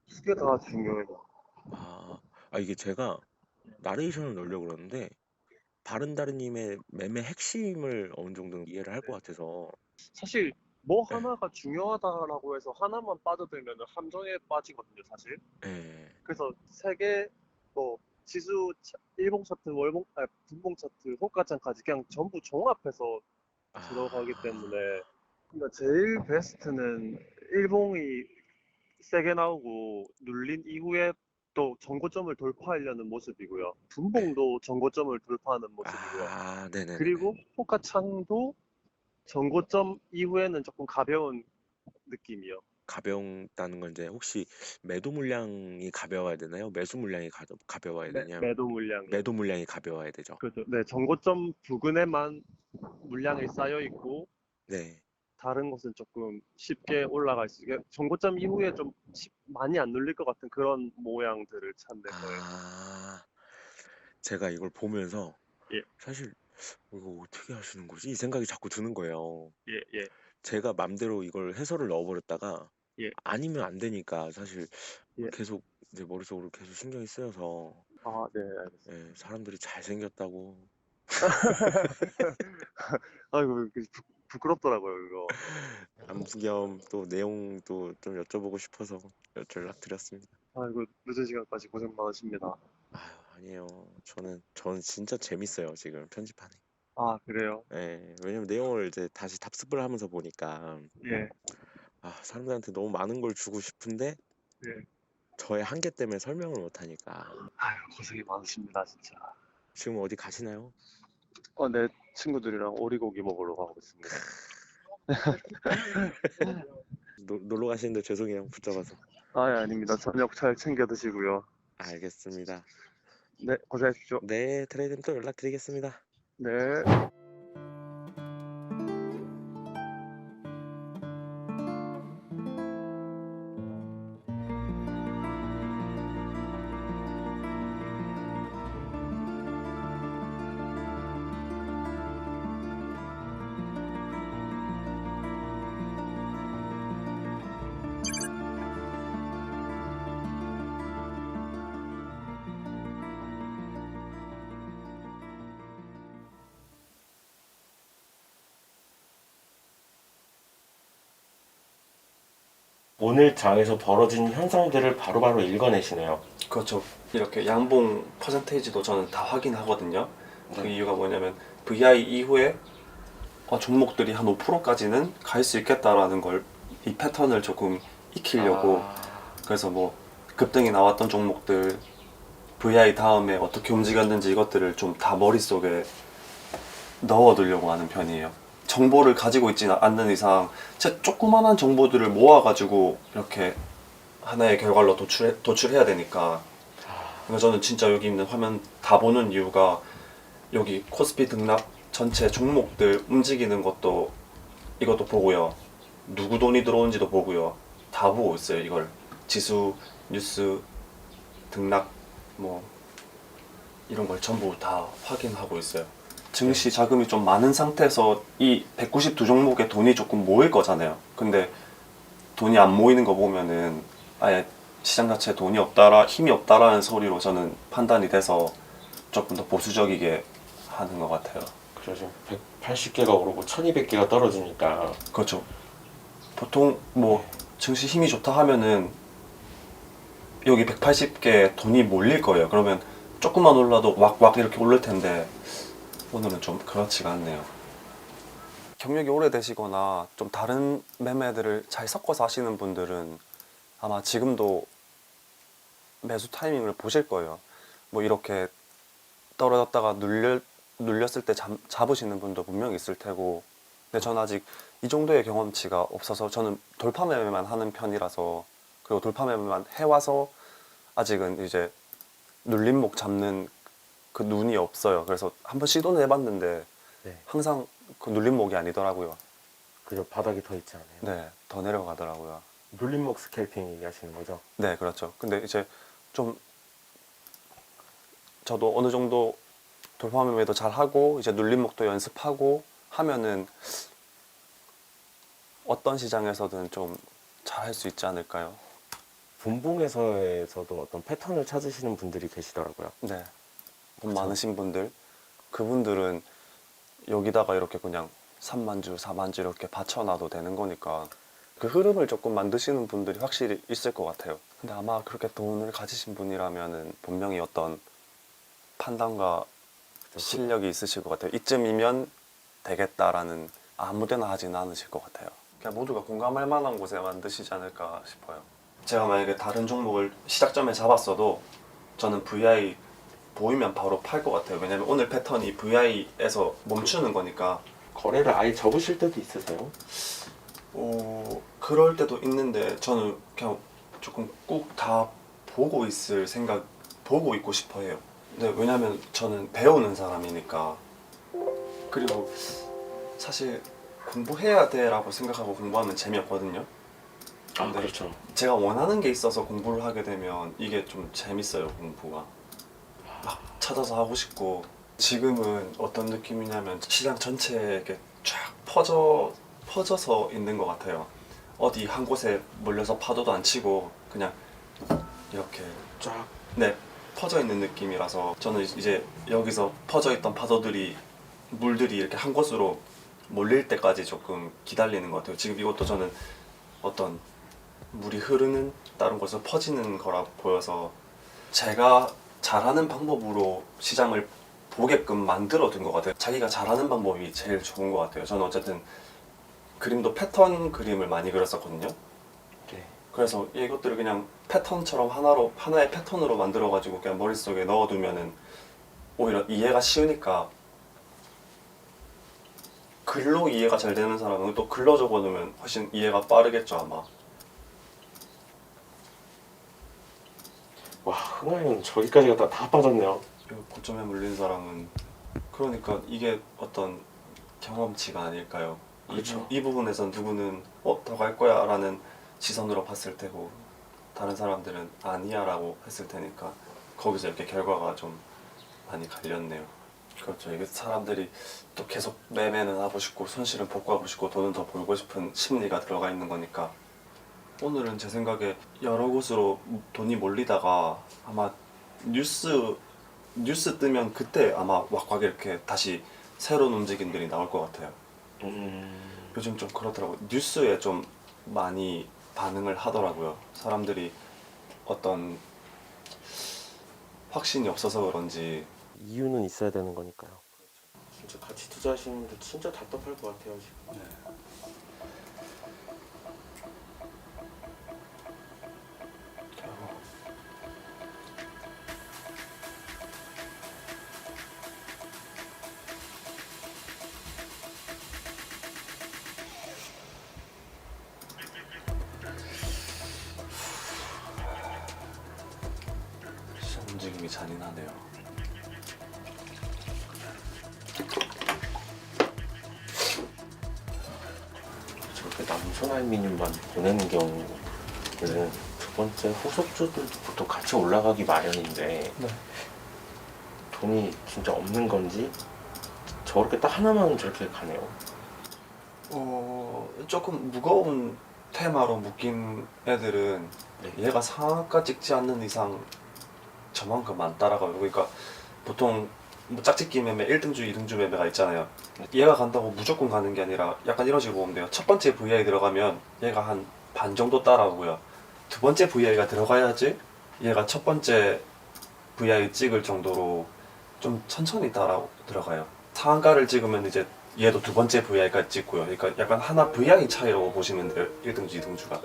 두 개 다 중요해요. 아, 이게 제가 나레이션을 넣으려고 그러는데 바른다른님의 매매 핵심을 어느 정도 이해를 할 것 같아서. 사실 뭐 예, 하나가 중요하다라고 해서 하나만 빠져들면 함정에 빠지거든요, 사실. 예. 그래서 세계 뭐 지수 일봉 차트, 분봉 차트, 호가창까지 그냥 전부 종합해서 들어가기 때문에 아, 그러니까 제일 베스트는 일봉이 세게 나오고 눌린 이후에 또 전고점을 돌파하려는 모습이고요. 네. 분봉도 전고점을 돌파하는 모습이고요. 네네네네. 그리고 호가창도 전고점 이후에는 조금 가벼운 느낌이요. 가벼다는 건 이제 혹시 매도 물량이 가벼워야 되나요? 매수 물량이 가벼워야 되냐? 매도 물량이요. 매도 물량이 가벼워야 되죠. 그렇죠. 네, 전고점 부근에만 물량이 쌓여 있고 네. 다른 곳은 조금 쉽게 올라갈 수 있게 전고점 이후에 좀 많이 안 눌릴 것 같은 그런 모양들을 찾는 거예요. 아, 제가 이걸 보면서 예, 사실 이거 어떻게 하시는 거지? 이 생각이 자꾸 드는 거예요. 예, 예. 제가 맘대로 이걸 해설을 넣어버렸다가 예. 아니면 안 되니까 사실 예. 계속 내 머릿속으로 계속 신경이 쓰여서 아, 네, 알겠습니다. 예, 사람들이 잘생겼다고 아이고, 부끄럽더라고요, 그거. 안부 겸 또 내용도 좀 여쭤보고 싶어서 연락드렸습니다. 아이고, 늦은 시간까지 고생 많으십니다. 아유, 아니에요. 저는 진짜 재밌어요, 지금 편집하는 게. 아, 그래요? 왜냐면 내용을 이제 다시 답습을 하면서 보니까 예, 사람들한테 너무 많은 걸 주고 싶은데 예. 저의 한계 때문에 설명을 못 하니까. 아유, 고생이 많으십니다, 진짜. 지금 어디 가시나요? 내 친구들이랑 오리고기 먹으러 가고 있습니다. 놀러 가시는데 죄송해요, 붙잡아서. 아, 예, 아닙니다. 저녁 잘 챙겨 드시고요. 알겠습니다. 네, 고생하십시오. 네, 트레이드는 또 연락드리겠습니다. 네. 오늘 장에서 벌어진 현상들을 바로바로 읽어내시네요. 그렇죠. 이렇게 양봉 퍼센테이지도 저는 다 확인하거든요. 그 네. 이유가 뭐냐면 VI 이후에 종목들이 한 5%까지는 갈 수 있겠다라는 걸 이 패턴을 조금 익히려고 그래서 뭐 급등이 나왔던 종목들 VI 다음에 어떻게 움직였는지 이것들을 좀 다 머릿속에 넣어두려고 하는 편이에요. 정보를 가지고 있지 않는 이상 진짜 조그만한 정보들을 모아가지고 이렇게 하나의 결과로 도출해야 되니까 그러니까 저는 진짜 여기 있는 화면 다 보는 이유가 여기 코스피 등락 전체 종목들 움직이는 것도 이것도 보고요. 누구 돈이 들어온지도 보고요. 다 보고 있어요. 이걸 지수, 뉴스, 등락 뭐 이런 걸 전부 다 확인하고 있어요. 증시 자금이 좀 많은 상태에서 이 192 종목에 돈이 조금 모일 거잖아요. 근데 돈이 안 모이는 거 보면은 아예 시장 자체에 돈이 없다라 힘이 없다라는 소리로 저는 판단이 돼서 조금 더 보수적이게 하는 것 같아요. 그래서 지금 180개가 오르고 1200개가 떨어지니까 그렇죠. 보통 뭐 증시 힘이 좋다 하면은 여기 180개 돈이 몰릴 거예요. 그러면 조금만 올라도 왁왁 이렇게 오를 텐데 오늘은 좀 그렇지가 않네요. 경력이 오래되시거나 좀 다른 매매들을 잘 섞어서 하시는 분들은 아마 지금도 매수 타이밍을 보실 거예요. 뭐 이렇게 떨어졌다가 눌렸을 때 잡으시는 분도 분명히 있을 테고 근데 저는 아직 이 정도의 경험치가 없어서 저는 돌파 매매만 하는 편이라서 그리고 돌파 매매만 해와서 아직은 이제 눌림목 잡는 그 눈이 없어요. 그래서 한번 시도는 해봤는데 네. 항상 그 눌림목이 아니더라고요. 그죠, 바닥이 더 있지 않아요? 네, 더 내려가더라고요. 눌림목 스캘핑 얘기하시는 거죠? 네, 그렇죠. 근데 이제 좀 저도 어느 정도 돌파 매매도 잘 하고 이제 눌림목도 연습하고 하면은 어떤 시장에서든 좀 잘 할 수 있지 않을까요? 분봉에서도 어떤 패턴을 찾으시는 분들이 계시더라고요. 네. 돈 많으신 분들, 그분들은 여기다가 이렇게 그냥 3만주, 4만주 이렇게 받쳐놔도 되는 거니까 그 흐름을 조금 만드시는 분들이 확실히 있을 것 같아요. 근데 아마 그렇게 돈을 가지신 분이라면은 분명히 어떤 판단과 실력이 있으실 것 같아요. 이쯤이면 되겠다라는 아무데나 하진 않으실 것 같아요. 그냥 모두가 공감할 만한 곳에 만드시지 않을까 싶어요. 제가 만약에 다른 종목을 시작점에 잡았어도 저는 VI 보이면 바로 팔 것 같아요. 왜냐면 오늘 패턴이 VI에서 멈추는 거니까. 거래를 아예 접으실 때도 있으세요? 그럴 때도 있는데 저는 그냥 조금 꾹 다 보고 있고 싶어 해요. 네, 왜냐면 저는 배우는 사람이니까. 그리고 사실 공부해야 돼라고 생각하고 공부하면 재미없거든요. 근데 그렇죠. 제가 원하는 게 있어서 공부를 하게 되면 이게 좀 재밌어요, 공부가. 막 찾아서 하고 싶고 지금은 어떤 느낌이냐면 시장 전체에 이렇게 쫙 퍼져 퍼져서 있는 것 같아요. 어디 한 곳에 몰려서 파도도 안 치고 그냥 이렇게 쫙 네, 퍼져 있는 느낌이라서 저는 이제 여기서 퍼져 있던 파도들이 물들이 이렇게 한 곳으로 몰릴 때까지 조금 기다리는 것 같아요. 지금 이것도 저는 어떤 물이 흐르는 다른 곳으로 퍼지는 거라 보여서 제가 잘하는 방법으로 시장을 보게끔 만들어 둔 것 같아요. 자기가 잘하는 방법이 제일 좋은 것 같아요. 저는 어쨌든 그림도 패턴 그림을 많이 그렸었거든요. 네. 그래서 이것들을 그냥 패턴처럼 하나의 패턴으로 만들어가지고 그냥 머릿속에 넣어두면은 오히려 이해가 쉬우니까 글로 이해가 잘 되는 사람은 또 글로 적어놓으면 훨씬 이해가 빠르겠죠 아마. 와, 흥하형 저기까지 갔다 다 빠졌네요. 고점에 물린 사람은 그러니까 이게 어떤 경험치가 아닐까요? 그렇죠. 이 부분에선 누구는 더 갈 거야 라는 시선으로 봤을 테고 다른 사람들은 아니야 라고 했을 테니까 거기서 이렇게 결과가 좀 많이 갈렸네요. 그렇죠. 이게 사람들이 또 계속 매매는 하고 싶고 손실은 복구하고 싶고 돈은 더 벌고 싶은 심리가 들어가 있는 거니까 오늘은 제 생각에 여러 곳으로 돈이 몰리다가 아마 뉴스 뜨면 그때 아마 왁왁 이렇게 다시 새로운 움직임들이 나올 것 같아요. 요즘 좀 그렇더라고요. 뉴스에 좀 많이 반응을 하더라고요. 사람들이 어떤 확신이 없어서 그런지. 이유는 있어야 되는 거니까요. 진짜 같이 투자하시는 분들 진짜 답답할 것 같아요 지금. 진짜 움직임이 잔인하네요. 저렇게 남선 알미늄만 보내는 경우는 두 번째 후속주들부터 같이 올라가기 마련인데 네. 돈이 진짜 없는 건지 저렇게 딱 하나만 저렇게 가네요. 조금 무거운 테마로 묶인 애들은 네. 얘가 상한가 찍지 않는 이상 저만큼 안 따라가요. 그러니까 보통 뭐 짝짓기 매매 1등주, 2등주 매매가 있잖아요. 얘가 간다고 무조건 가는 게 아니라 약간 이런 식으로 보면 돼요. 첫 번째 VI 들어가면 얘가 한 반 정도 따라오고요. 두 번째 VI가 들어가야지 얘가 첫 번째 VI 찍을 정도로 좀 천천히 들어가요. 상한가를 찍으면 이제 얘도 두 번째 VI까지 찍고요. 그러니까 약간 하나 VI 차이라고 보시면 돼요. 1등주, 2등주가.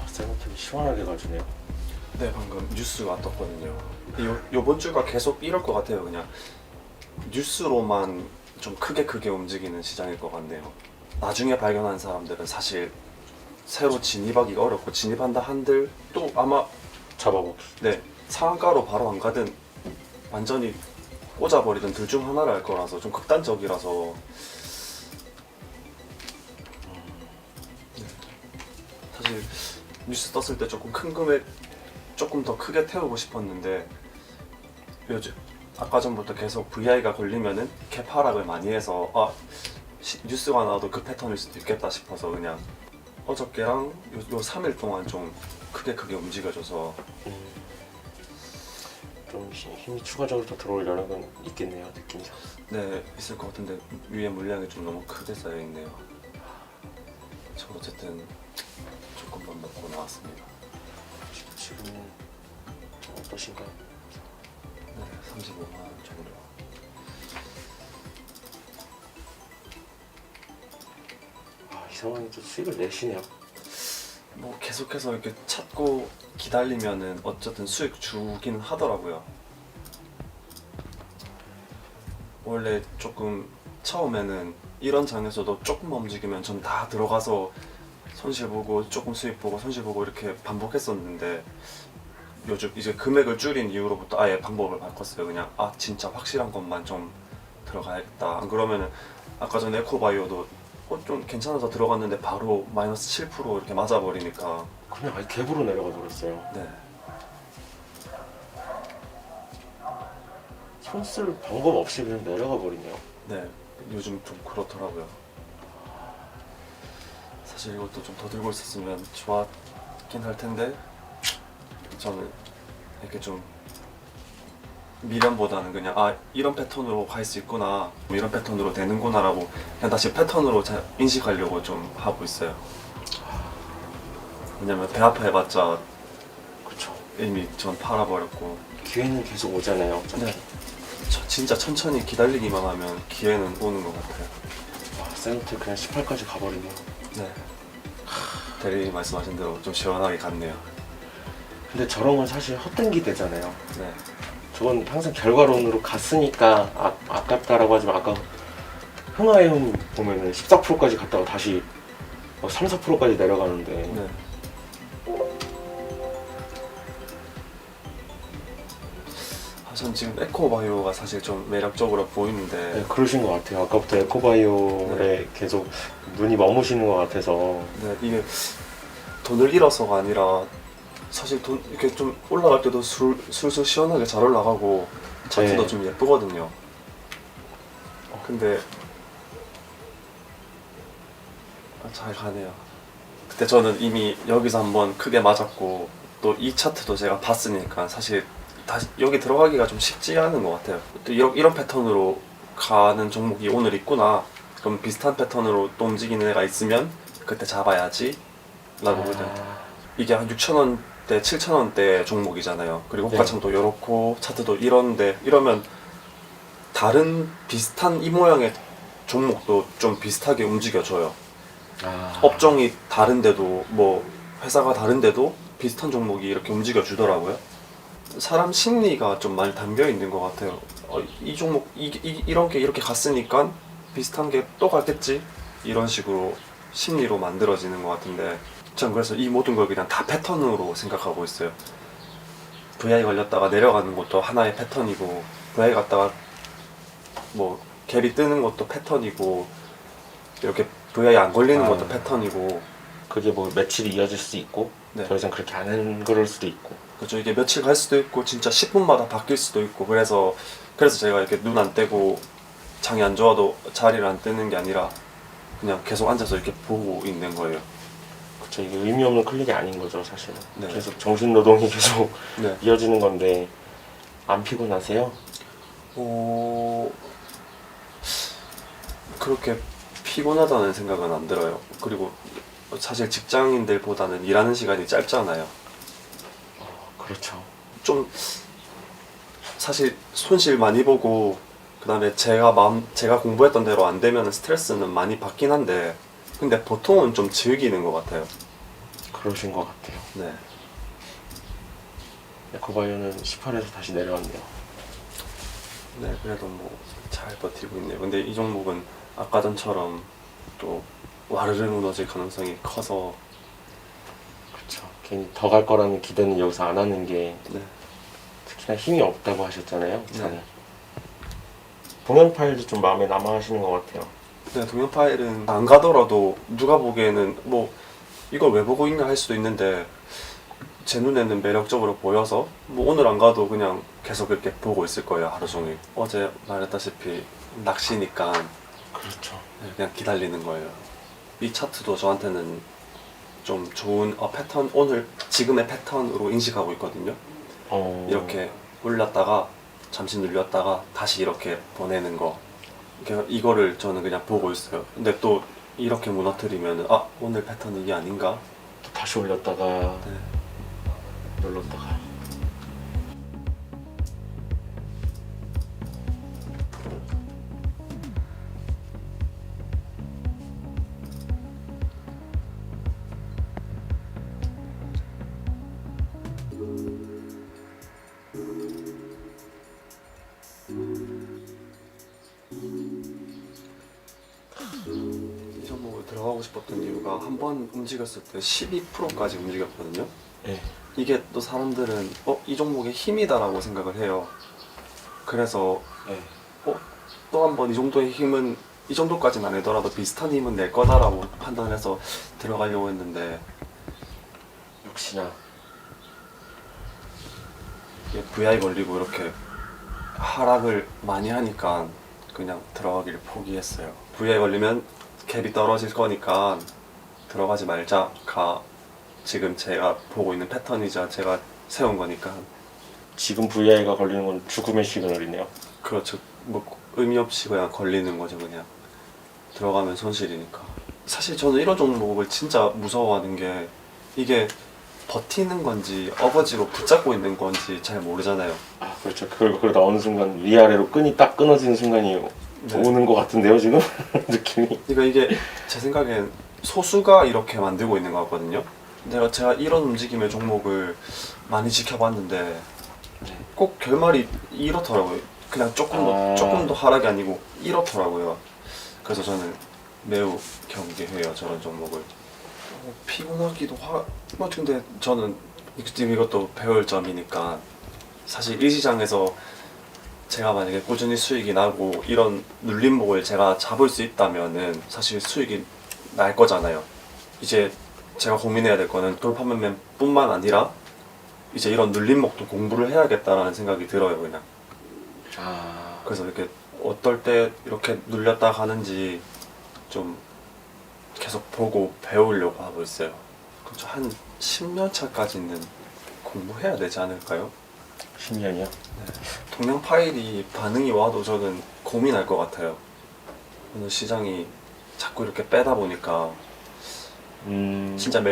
쌤한테 시원하게 가주네요. 네, 방금 뉴스가 떴거든요. 요번 주가 계속 이럴 것 같아요. 그냥 뉴스로만 좀 크게 움직이는 시장일 것 같네요. 나중에 발견한 사람들은 사실 새로 진입하기가 어렵고 진입한다 한들 또 아마 잡아먹기. 네, 상한가로 바로 안 가든 완전히 꽂아버리든 둘 중 하나를 할 거라서 좀 극단적이라서 사실 뉴스 떴을 때 조금 큰 금액 조금 더 크게 태우고 싶었는데 요즘 아까 전부터 계속 VI가 걸리면은 갭 하락을 많이 해서 뉴스가 나와도 그 패턴일 수도 있겠다 싶어서 그냥 어저께랑 요 3일 동안 좀 크게 움직여줘서 좀 힘이 추가적으로 더 들어올 여력은 있겠네요, 느낌상. 네 있을 것 같은데 위에 물량이 좀 너무 크게 쌓여 있네요. 저 어쨌든 조금만 먹고 나왔습니다. 지금 어떠신가요? 네 35만 원 정도. 이 상황에 또 수익을 내시네요. 뭐 계속해서 이렇게 찾고 기다리면은 어쨌든 수익 주긴 하더라고요. 원래 조금 처음에는 이런 장에서도 조금만 움직이면 전 다 들어가서 손실 보고 조금 수익 보고 손실 보고 이렇게 반복했었는데 요즘 이제 금액을 줄인 이후로부터 아예 방법을 바꿨어요. 그냥 진짜 확실한 것만 좀 들어가야겠다. 안 그러면은 아까 전에 에코바이오도 좀 괜찮아서 들어갔는데 바로 마이너스 7% 이렇게 맞아버리니까. 그냥 아예 갭으로 내려가 버렸어요. 네. 손 쓸 방법 없이 그냥 내려가 버리네요. 네, 요즘 좀 그렇더라고요. 사실 이것도 좀 더 들고 있었으면 좋았긴 할 텐데 저는 이렇게 좀 미련보다는 그냥 이런 패턴으로 갈 수 있구나, 이런 패턴으로 되는구나 라고 그냥 다시 패턴으로 인식하려고 좀 하고 있어요. 왜냐면 배 아파 해봤자 그쵸. 이미 전 팔아버렸고. 기회는 계속 오잖아요. 어차피. 네. 진짜 천천히 기다리기만 하면 기회는 오는 것 같아요. 세노트 그냥 18까지 가버리네요. 네. 대리님 말씀하신 대로 좀 시원하게 갔네요. 근데 저런 건 사실 헛된 기대잖아요. 네. 저건 항상 결과론으로 갔으니까 아깝다라고 하지만 아까 흥하해움 보면은 14%까지 갔다가 다시 막 3, 4%까지 내려가는데 네. 전 지금 에코바이오가 사실 좀 매력적으로 보이는데. 네, 그러신 것 같아요. 아까부터 에코바이오에 계속 눈이 머무시는 것 같아서. 네, 이게 돈을 잃어서가 아니라 사실 돈 이렇게 좀 올라갈 때도 술술 시원하게 잘 올라가고 차트도 네. 좀 예쁘거든요. 근데 잘 가네요. 그때 저는 이미 여기서 한번 크게 맞았고 또 이 차트도 제가 봤으니까 사실 다시 여기 들어가기가 좀 쉽지 않은 것 같아요. 또 이런 패턴으로 가는 종목이 오늘 있구나. 그럼 비슷한 패턴으로 또 움직이는 애가 있으면 그때 잡아야지 라고 그냥. 이게 한 6,000원대, 7,000원대 종목이잖아요. 그리고 호가창도 이렇고 차트도 이런데 이러면 다른 비슷한 이 모양의 종목도 좀 비슷하게 움직여줘요. 업종이 다른데도 뭐 회사가 다른데도 비슷한 종목이 이렇게 움직여주더라고요. 사람 심리가 좀 많이 담겨 있는 것 같아요. 이 종목 이런 게 이렇게 갔으니까 비슷한 게 또 갔겠지 이런 식으로 심리로 만들어지는 것 같은데 전 그래서 이 모든 걸 그냥 다 패턴으로 생각하고 있어요. VI 걸렸다가 내려가는 것도 하나의 패턴이고 VI 갔다가 뭐 갭이 뜨는 것도 패턴이고 이렇게 VI 안 걸리는 것도 패턴이고. 그게 뭐 며칠이 이어질 수도 있고 네. 더 이상 그렇게 안 하는 그럴 수도 있고. 그렇죠. 이게 며칠 갈 수도 있고 진짜 10분마다 바뀔 수도 있고 그래서 제가 이렇게 눈 안 떼고 장이 안 좋아도 자리를 안 뜨는 게 아니라 그냥 계속 앉아서 이렇게 보고 있는 거예요. 그쵸. 이게 의미 없는 클릭이 아닌 거죠 사실은. 네. 계속 정신 노동이 계속 네. 이어지는 건데 안 피곤하세요? 그렇게 피곤하다는 생각은 안 들어요. 그리고 사실 직장인들보다는 일하는 시간이 짧잖아요. 그렇죠. 좀 사실 손실 많이 보고 그다음에 제가 공부했던 대로 안 되면 스트레스는 많이 받긴 한데 근데 보통은 좀 즐기는 것 같아요. 그러신 것 같아요. 네. 에코바이오는 18에서 다시 내려왔네요. 네, 그래도 뭐 잘 버티고 있네요. 근데 이 종목은 아까 전처럼 또 와르르 무너질 가능성이 커서. 그렇죠. 괜히 더 갈 거라는 기대는 여기서 안 하는 게 네. 특히나 힘이 없다고 하셨잖아요. 장에. 네. 동영 파일도 좀 마음에 남아 하시는 것 같아요. 네, 동영 파일은 안 가더라도 누가 보기에는 뭐 이걸 왜 보고 있냐 할 수도 있는데 제 눈에는 매력적으로 보여서 뭐 오늘 안 가도 그냥 계속 이렇게 보고 있을 거예요. 하루 종일. 어제 말했다시피 낚시니까 그렇죠. 그냥 기다리는 거예요. 이 차트도 저한테는 좀 좋은 패턴 오늘 지금의 패턴으로 인식하고 있거든요. 이렇게 올렸다가 잠시 눌렸다가 다시 이렇게 보내는 거 이거를 저는 그냥 보고 있어요. 근데 또 이렇게 무너뜨리면 오늘 패턴 이게 아닌가? 또 다시 올렸다가 네. 눌렀다가. 이 종목을 들어가고 싶었던 이유가 한 번 움직였을 때 12%까지 움직였거든요. 네. 이게 또 사람들은 이 종목의 힘이다라고 생각을 해요. 그래서 네. 또 한 번 이 정도의 힘은 이 정도까지는 아니더라도 비슷한 힘은 낼 거다라고 판단해서 들어가려고 했는데 역시나 이게 VI 걸리고 이렇게 하락을 많이 하니까 그냥 들어가기를 포기했어요. VI 걸리면 갭이 떨어질 거니까 들어가지 말자가 지금 제가 보고 있는 패턴이자 제가 세운 거니까. 지금 VI가 걸리는 건 죽음의 시그널이네요. 그렇죠. 뭐 의미 없이 그냥 걸리는 거죠. 그냥 들어가면 손실이니까. 사실 저는 이런 종목을 진짜 무서워하는 게 이게 버티는 건지 어거지로 붙잡고 있는 건지 잘 모르잖아요. 아 그렇죠. 그러다 어느 순간 위아래로 끈이 딱 끊어지는 순간이 오는 것 같은데요 지금 느낌이. 그러니까 이게 제 생각엔 소수가 이렇게 만들고 있는 것 같거든요. 제가 이런 움직임의 종목을 많이 지켜봤는데 꼭 결말이 이렇더라고요. 그냥 조금 더 하락이 아니고 이렇더라고요. 그래서 저는 매우 경계해요, 저런 종목을. 피곤하기도 근데 저는 지금 이것도 배울 점이니까 사실 이 시장에서 제가 만약에 꾸준히 수익이 나고 이런 눌림목을 제가 잡을 수 있다면은 사실 수익이 날 거잖아요. 이제 제가 고민해야 될 거는 돌파 매매뿐만 아니라 이제 이런 눌림목도 공부를 해야겠다라는 생각이 들어요, 그냥. 그래서 이렇게 어떨 때 이렇게 눌렸다 가는지 좀 계속 보고 배우려고 하고 있어요. 그렇죠. 한 10년 차까지는 공부해야 되지 않을까요? 10년이요? 동양 파일이 반응이 와도 저는 고민할 것 같아요. 오늘 시장이 자꾸 이렇게 빼다 보니까 진짜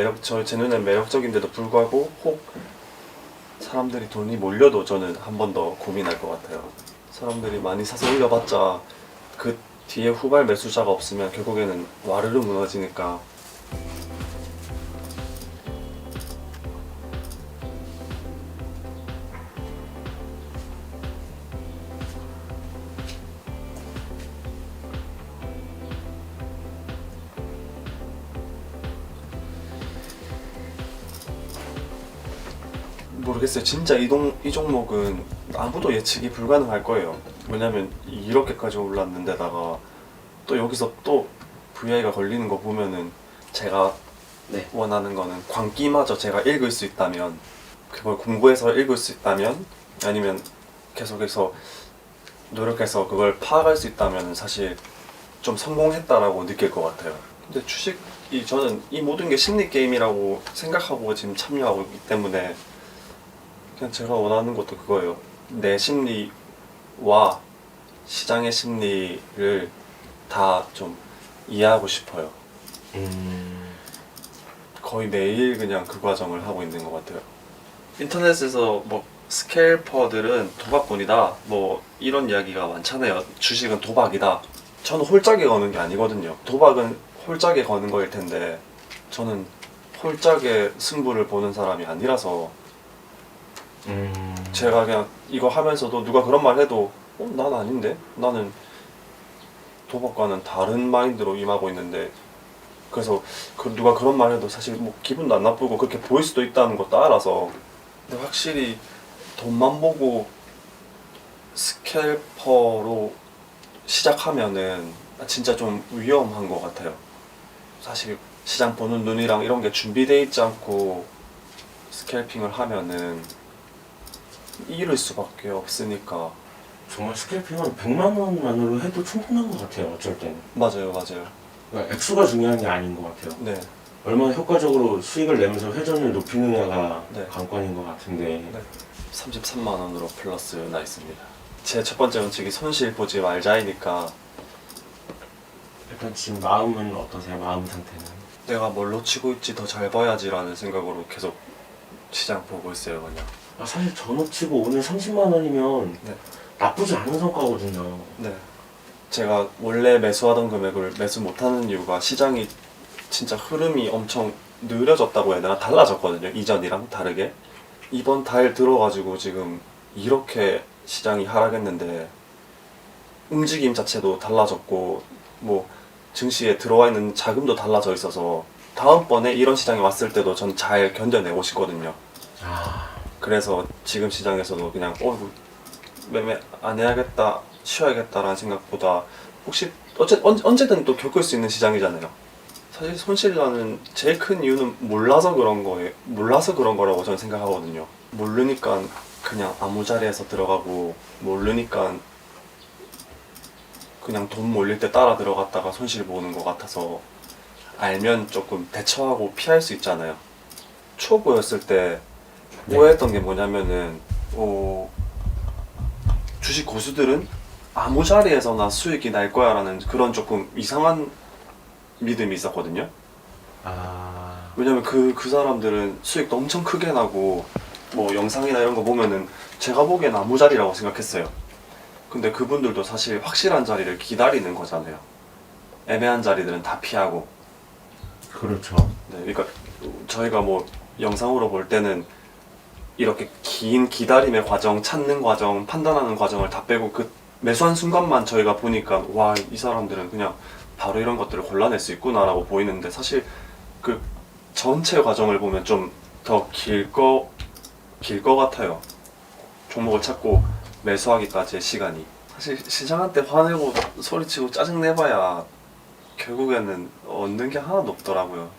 제 눈엔 매력적인데도 불구하고 혹 사람들이 돈이 몰려도 저는 한 번 더 고민할 것 같아요. 사람들이 많이 사서 올려봤자 그 뒤에 후발 매수자가 없으면 결국에는 와르르 무너지니까. 모르겠어요. 진짜 이 종목은 아무도 예측이 불가능할 거예요. 왜냐면 이렇게까지 올랐는데다가 또 여기서 또 VI가 걸리는 거 보면은 제가 원하는 거는 광기마저 제가 읽을 수 있다면, 그걸 공부해서 읽을 수 있다면, 아니면 계속해서 노력해서 그걸 파악할 수 있다면 사실 좀 성공했다라고 느낄 것 같아요. 근데 주식이 저는 이 모든 게 심리 게임이라고 생각하고 지금 참여하고 있기 때문에 그냥 제가 원하는 것도 그거예요. 내 심리와 시장의 심리를 다 좀 이해하고 싶어요. 거의 매일 그냥 그 과정을 하고 있는 것 같아요. 인터넷에서 뭐 스캘퍼들은 도박꾼이다 뭐 이런 이야기가 많잖아요. 주식은 도박이다. 저는 홀짝에 거는 게 아니거든요. 도박은 홀짝에 거는 거일 텐데 저는 홀짝에 승부를 보는 사람이 아니라서 제가 그냥 이거 하면서도 누가 그런 말 해도 난 아닌데? 나는 도박과는 다른 마인드로 임하고 있는데, 그래서 누가 그런 말 해도 사실 뭐 기분도 안 나쁘고 그렇게 보일 수도 있다는 것도 알아서. 근데 확실히 돈만 보고 스캘퍼로 시작하면은 진짜 좀 위험한 것 같아요. 사실 시장 보는 눈이랑 이런 게 준비되어 있지 않고 스캘핑을 하면은 잃을 수밖에 없으니까. 정말 스캘핑은 100만 원만으로 해도 충분한 것 같아요. 어쩔 때는. 맞아요. 그러니까 액수가 중요한 게 아닌 것 같아요. 네. 얼마나 효과적으로 수익을 내면서 회전을 높이느냐가 네. 관건인 것 같은데. 33만 원으로 플러스 나 있습니다. 제 첫 번째 원칙이 손실 보지 말자이니까 일단 지금 마음은 어떠세요? 마음 상태는? 내가 뭘 놓치고 있지 더 잘 봐야지라는 생각으로 계속 시장 보고 있어요 그냥. 사실 전업치고 오늘 30만 원이면 네. 나쁘지 않은 성과거든요. 네. 제가 원래 매수하던 금액을 매수 못하는 이유가 시장이 진짜 흐름이 엄청 느려졌다고 해야 되나? 달라졌거든요. 이전이랑 다르게. 이번 달 들어가지고 지금 이렇게 시장이 하락했는데 움직임 자체도 달라졌고 뭐 증시에 들어와 있는 자금도 달라져 있어서 다음번에 이런 시장이 왔을 때도 전 잘 견뎌내고 싶거든요. 그래서 지금 시장에서도 그냥 매매 안 해야겠다, 쉬어야겠다라는 생각보다 혹시 언제든 또 겪을 수 있는 시장이잖아요. 사실 손실나는 제일 큰 이유는 몰라서 그런 거라고 저는 생각하거든요. 모르니까 그냥 아무 자리에서 들어가고 모르니까 그냥 돈 몰릴 때 따라 들어갔다가 손실 보는 것 같아서 알면 조금 대처하고 피할 수 있잖아요. 초보였을 때 오해했던 게 뭐냐면은 주식 고수들은 아무 자리에서나 수익이 날 거야라는 그런 조금 이상한 믿음이 있었거든요. 왜냐면 그 사람들은 수익도 엄청 크게 나고 뭐 영상이나 이런 거 보면은 제가 보기엔 아무 자리라고 생각했어요. 근데 그분들도 사실 확실한 자리를 기다리는 거잖아요. 애매한 자리들은 다 피하고. 그렇죠. 네, 그러니까 저희가 뭐 영상으로 볼 때는 이렇게 긴 기다림의 과정, 찾는 과정, 판단하는 과정을 다 빼고 그 매수한 순간만 저희가 보니까 와, 이 사람들은 그냥 바로 이런 것들을 골라낼 수 있구나라고 보이는데 사실 그 전체 과정을 보면 좀 더 길 거 같아요. 종목을 찾고 매수하기까지의 시간이. 사실 시장한테 화내고 소리치고 짜증내봐야 결국에는 얻는 게 하나도 없더라고요.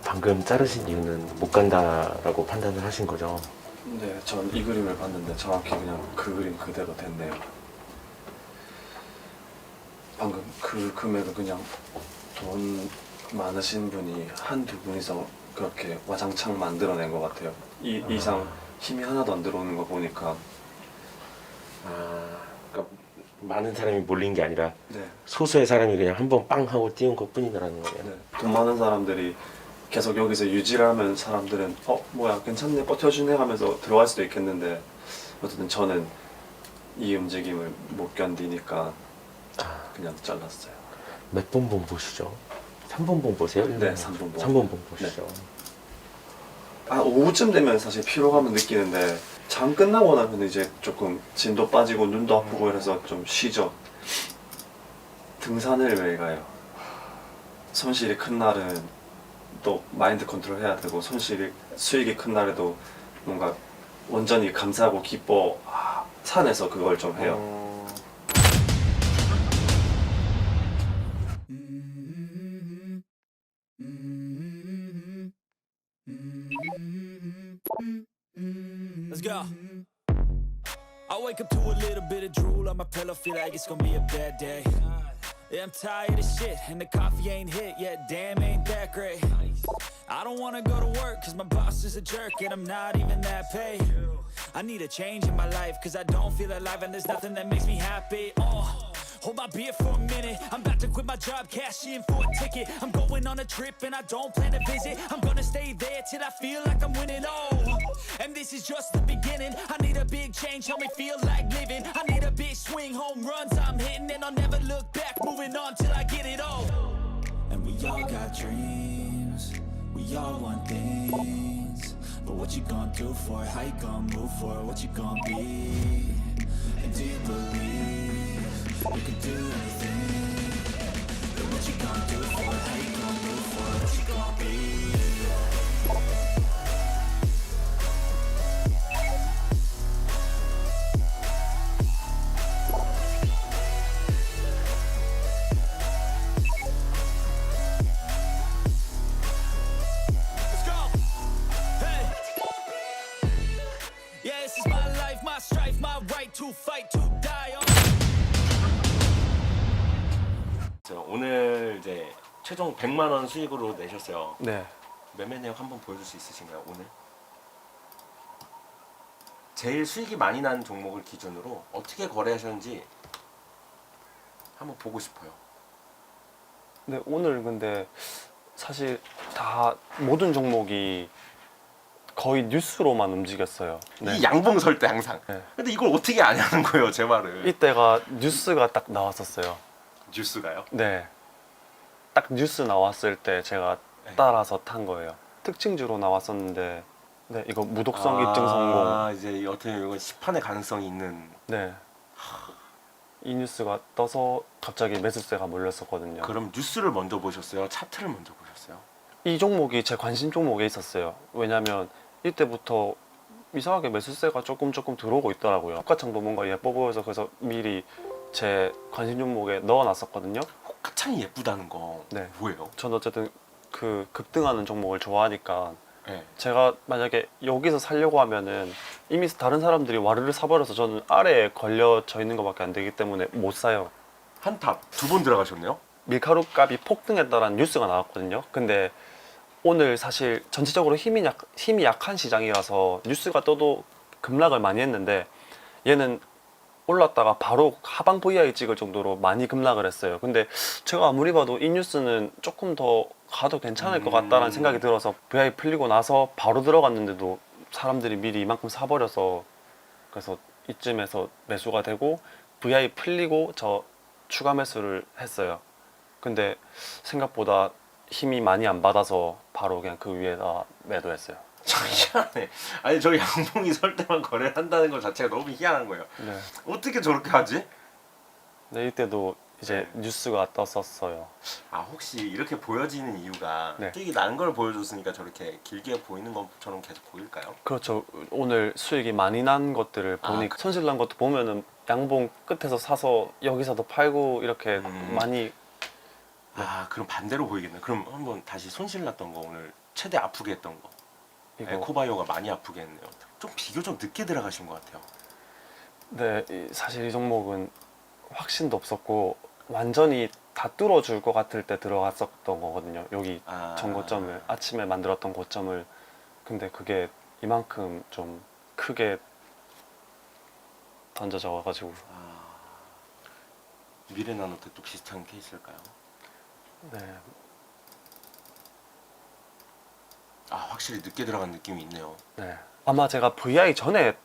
방금 자르신 이유는 못 간다라고 판단을 하신 거죠? 네, 전 이 그림을 봤는데 정확히 그냥 그 그림 그대로 됐네요. 방금 그 금액을 그냥 돈 많으신 분이 한두 분이서 그렇게 와장창 만들어낸 것 같아요. 이 이상 힘이 하나도 안 들어오는 거 보니까. 그러니까 많은 사람이 몰린 게 아니라 네, 소수의 사람이 그냥 한번 빵 하고 띄운 것 뿐이라는 거예요. 네. 돈 많은 사람들이 계속 여기서 유지를 하면 사람들은 뭐야 괜찮네 버텨주네 하면서 들어갈 수도 있겠는데 어쨌든 저는 이 움직임을 못 견디니까 그냥 잘랐어요. 몇 번 본 보시죠? 3번 본 보세요? 네, 3번 본. 3번 본 보시죠. 오후쯤 되면 사실 피로감을 느끼는데 잠 끝나고 나면 이제 조금 진도 빠지고 눈도 아프고 이래서 좀 쉬죠. 등산을 매일 가요. 손실이 큰 날은 또 마인드 컨트롤 해야 되고 수익이 큰 날에도 뭔가 온전히 감사하고 기뻐 산에서 그걸 좀 해요. Let's go. I wake up to a little bit of drool on my pillow, feel like it's gonna be a bad day. Yeah, I'm tired of shit, and the coffee ain't hit yet. Damn, ain't that great. I don't wanna go to work, cause my boss is a jerk, and I'm not even that paid. I need a change in my life, cause I don't feel alive, and there's nothing that makes me happy. Hold my beer for a minute. I'm about to quit my job, cash in for a ticket. I'm going on a trip, and I don't plan to visit. I'm gonna stay there till I feel like I'm winning. Oh, and this is just the beginning. I need a big change, help me feel like living. I need a big swing, home runs I'm hitting, and I'll never look back, moving on till I get it all. And we all got dreams, we all want things, but what you gonna do for it? How you gonna move for it? What you gonna be? And do you believe you can do anything? But what you gonna do for it? How you gonna move for it? What you gonna be? Let's go! Hey! Yeah, this is my life, my strife, my right to fight, to die on. 오늘 이제 최종 100만 원 수익으로 내셨어요. 네. 매매 내역 한번 보여줄 수 있으신가요? 오늘 제일 수익이 많이 난 종목을 기준으로 어떻게 거래하셨는지 한번 보고 싶어요. 네, 오늘 근데 사실 다 모든 종목이 거의 뉴스로만 움직였어요. 네. 이 양봉 설 때 항상. 네. 근데 이걸 어떻게 아냐는 거예요, 제 말을. 이때가 뉴스가 딱 나왔었어요. 뉴스가요? 네. 딱 뉴스 나왔을 때 제가 네. 따라서 탄 거예요. 특징주로 나왔었는데, 네, 이거 무독성 입증 성공. 아, 이제 어떻게 보면 이건 시판의 가능성이 있는. 네. 이 뉴스가 떠서 갑자기 매수세가 몰렸었거든요. 그럼 뉴스를 먼저 보셨어요? 차트를 먼저 보셨어요? 이 종목이 제 관심 종목에 있었어요. 왜냐면 이때부터 이상하게 매수세가 조금 들어오고 있더라고요. 호가창도 뭔가 예뻐 보여서 그래서 미리 제 관심 종목에 넣어놨었거든요. 호가창이 예쁘다는 거 네. 뭐예요? 전 어쨌든 그 급등하는 종목을 좋아하니까 네. 제가 만약에 여기서 살려고 하면은 이미 다른 사람들이 와르르 사버려서 저는 아래에 걸려져 있는 것밖에 안 되기 때문에 못 사요. 한탑 2번 들어가셨네요? 밀가루 값이 폭등했다라는 뉴스가 나왔거든요. 근데 오늘 사실 전체적으로 힘이 약한 시장이라서 뉴스가 떠도 급락을 많이 했는데 얘는 올랐다가 바로 하방 VI 찍을 정도로 많이 급락을 했어요. 근데 제가 아무리 봐도 이 뉴스는 조금 더 가도 괜찮을 것 같다라는 생각이 들어서 VI 풀리고 나서 바로 들어갔는데도 사람들이 미리 이만큼 사버려서 그래서 이쯤에서 매수가 되고 VI 풀리고 저 추가 매수를 했어요. 근데 생각보다 힘이 많이 안 받아서 바로 그냥 그 위에다 매도했어요. 저 희한해. 아니 저 양봉이 설 때만 거래를 한다는 것 자체가 너무 희한한 거예요. 네. 어떻게 저렇게 하지? 네, 이때도 이제 뉴스가 떴었어요. 아 혹시 이렇게 보여지는 이유가 네. 수익이 나는 걸 보여줬으니까 저렇게 길게 보이는 것처럼 계속 보일까요? 그렇죠. 오늘 수익이 많이 난 것들을 보니까 손실 난 것도 보면은 양봉 끝에서 사서 여기서도 팔고 이렇게 많이. 아 그럼 반대로 보이겠네. 그럼 한번 다시 손실 났던 거 오늘 최대 아프게 했던 거. 이거 에코바이오가 많이 아프게 했네요. 좀 비교적 늦게 들어가신 것 같아요. 네, 사실 이 종목은 확신도 없었고 완전히 다 뚫어줄 것 같을 때 들어갔었던 거거든요. 여기 전고점을 아침에 만들었던 고점을. 근데 그게 이만큼 좀 크게 던져져 와가지고. 미래나노텍도 비슷한 케이스일까요? 네, 아 확실히 늦게 들어간 느낌이 있네요. 네. 아마 제가 VI 전에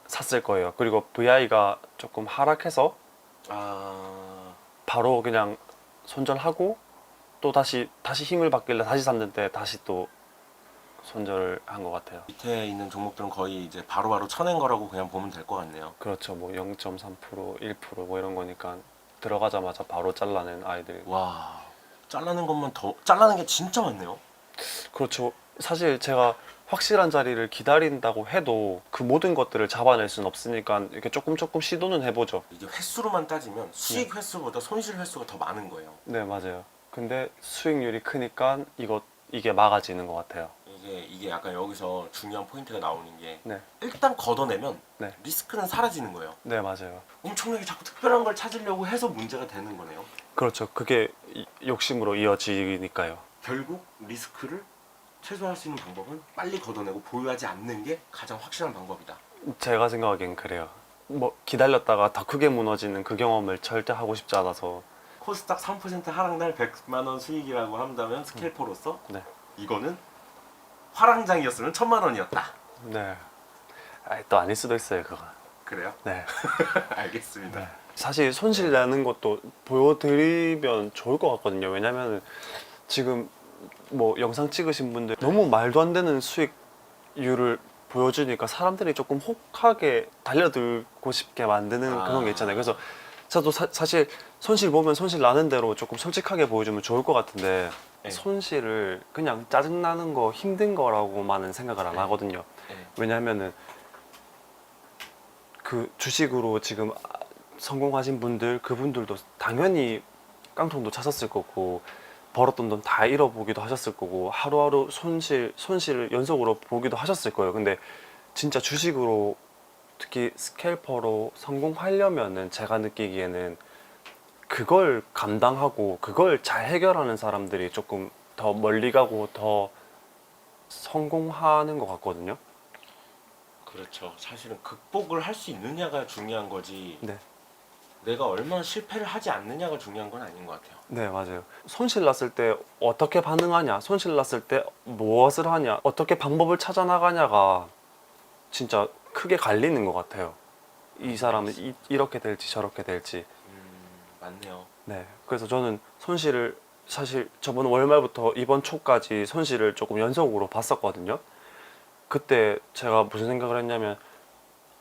샀을 거예요. 그리고 VI가 조금 하락해서 바로 그냥 손절하고 또 다시 힘을 받길래 다시 샀는데 다시 또 손절을 한 것 같아요. 밑에 있는 종목들은 거의 이제 바로바로 쳐낸 거라고 그냥 보면 될 것 같네요. 그렇죠. 뭐 0.3%, 1%뭐 이런 거니까 들어가자마자 바로 잘라낸 아이들. 와 잘라낸 것만 더 잘라낸 게 진짜 많네요. 그렇죠. 사실 제가 확실한 자리를 기다린다고 해도 그 모든 것들을 잡아낼 수는 없으니까 이렇게 조금 시도는 해보죠. 이게 횟수로만 따지면 수익 횟수보다 손실 횟수가 더 많은 거예요. 네, 맞아요. 근데 수익률이 크니까 이게 막아지는 것 같아요. 이게 약간 여기서 중요한 포인트가 나오는 게 네, 일단 걷어내면 네. 리스크는 사라지는 거예요. 네, 맞아요. 엄청나게 자꾸 특별한 걸 찾으려고 해서 문제가 되는 거네요. 그렇죠. 그게 욕심으로 이어지니까요. 결국 리스크를 최소화할 수 있는 방법은 빨리 걷어내고 보유하지 않는 게 가장 확실한 방법이다. 제가 생각하기엔 그래요. 뭐 기다렸다가 더 크게 무너지는 그 경험을 절대 하고 싶지 않아서. 코스닥 3% 하락날 100만 원 수익이라고 한다면 스캘퍼로서 네. 이거는 화랑장이었으면 1000만 원이었다. 네. 또 아닐 수도 있어요, 그거. 그래요? 네. 알겠습니다. 사실 손실 내는 것도 보여드리면 좋을 것 같거든요. 왜냐면 지금 뭐 영상 찍으신 분들 너무 말도 안 되는 수익률을 보여주니까 사람들이 조금 혹하게 달려들고 싶게 만드는 그런 게 있잖아요. 그래서 저도 사실 손실 보면 손실 나는 대로 조금 솔직하게 보여주면 좋을 것 같은데 네. 손실을 그냥 짜증나는 거 힘든 거라고만은 생각을 안 네. 하거든요. 네. 왜냐하면은 그 주식으로 지금 성공하신 분들 그분들도 당연히 깡통도 차셨을 거고 벌었던 돈 다 잃어보기도 하셨을 거고 하루하루 손실을 연속으로 보기도 하셨을 거예요. 근데 진짜 주식으로 특히 스캘퍼로 성공하려면은 제가 느끼기에는 그걸 감당하고 그걸 잘 해결하는 사람들이 조금 더 멀리 가고 더 성공하는 것 같거든요. 그렇죠. 사실은 극복을 할 수 있느냐가 중요한 거지. 네. 내가 얼마나 실패를 하지 않느냐가 중요한 건 아닌 것 같아요. 네, 맞아요. 손실 났을 때 어떻게 반응하냐, 손실 났을 때 무엇을 하냐, 어떻게 방법을 찾아 나가냐가 진짜 크게 갈리는 것 같아요. 이 사람은 이렇게 될지 저렇게 될지. 맞네요. 네, 그래서 저는 손실을 사실 저번 월말부터 이번 초까지 손실을 조금 연속으로 봤었거든요. 그때 제가 무슨 생각을 했냐면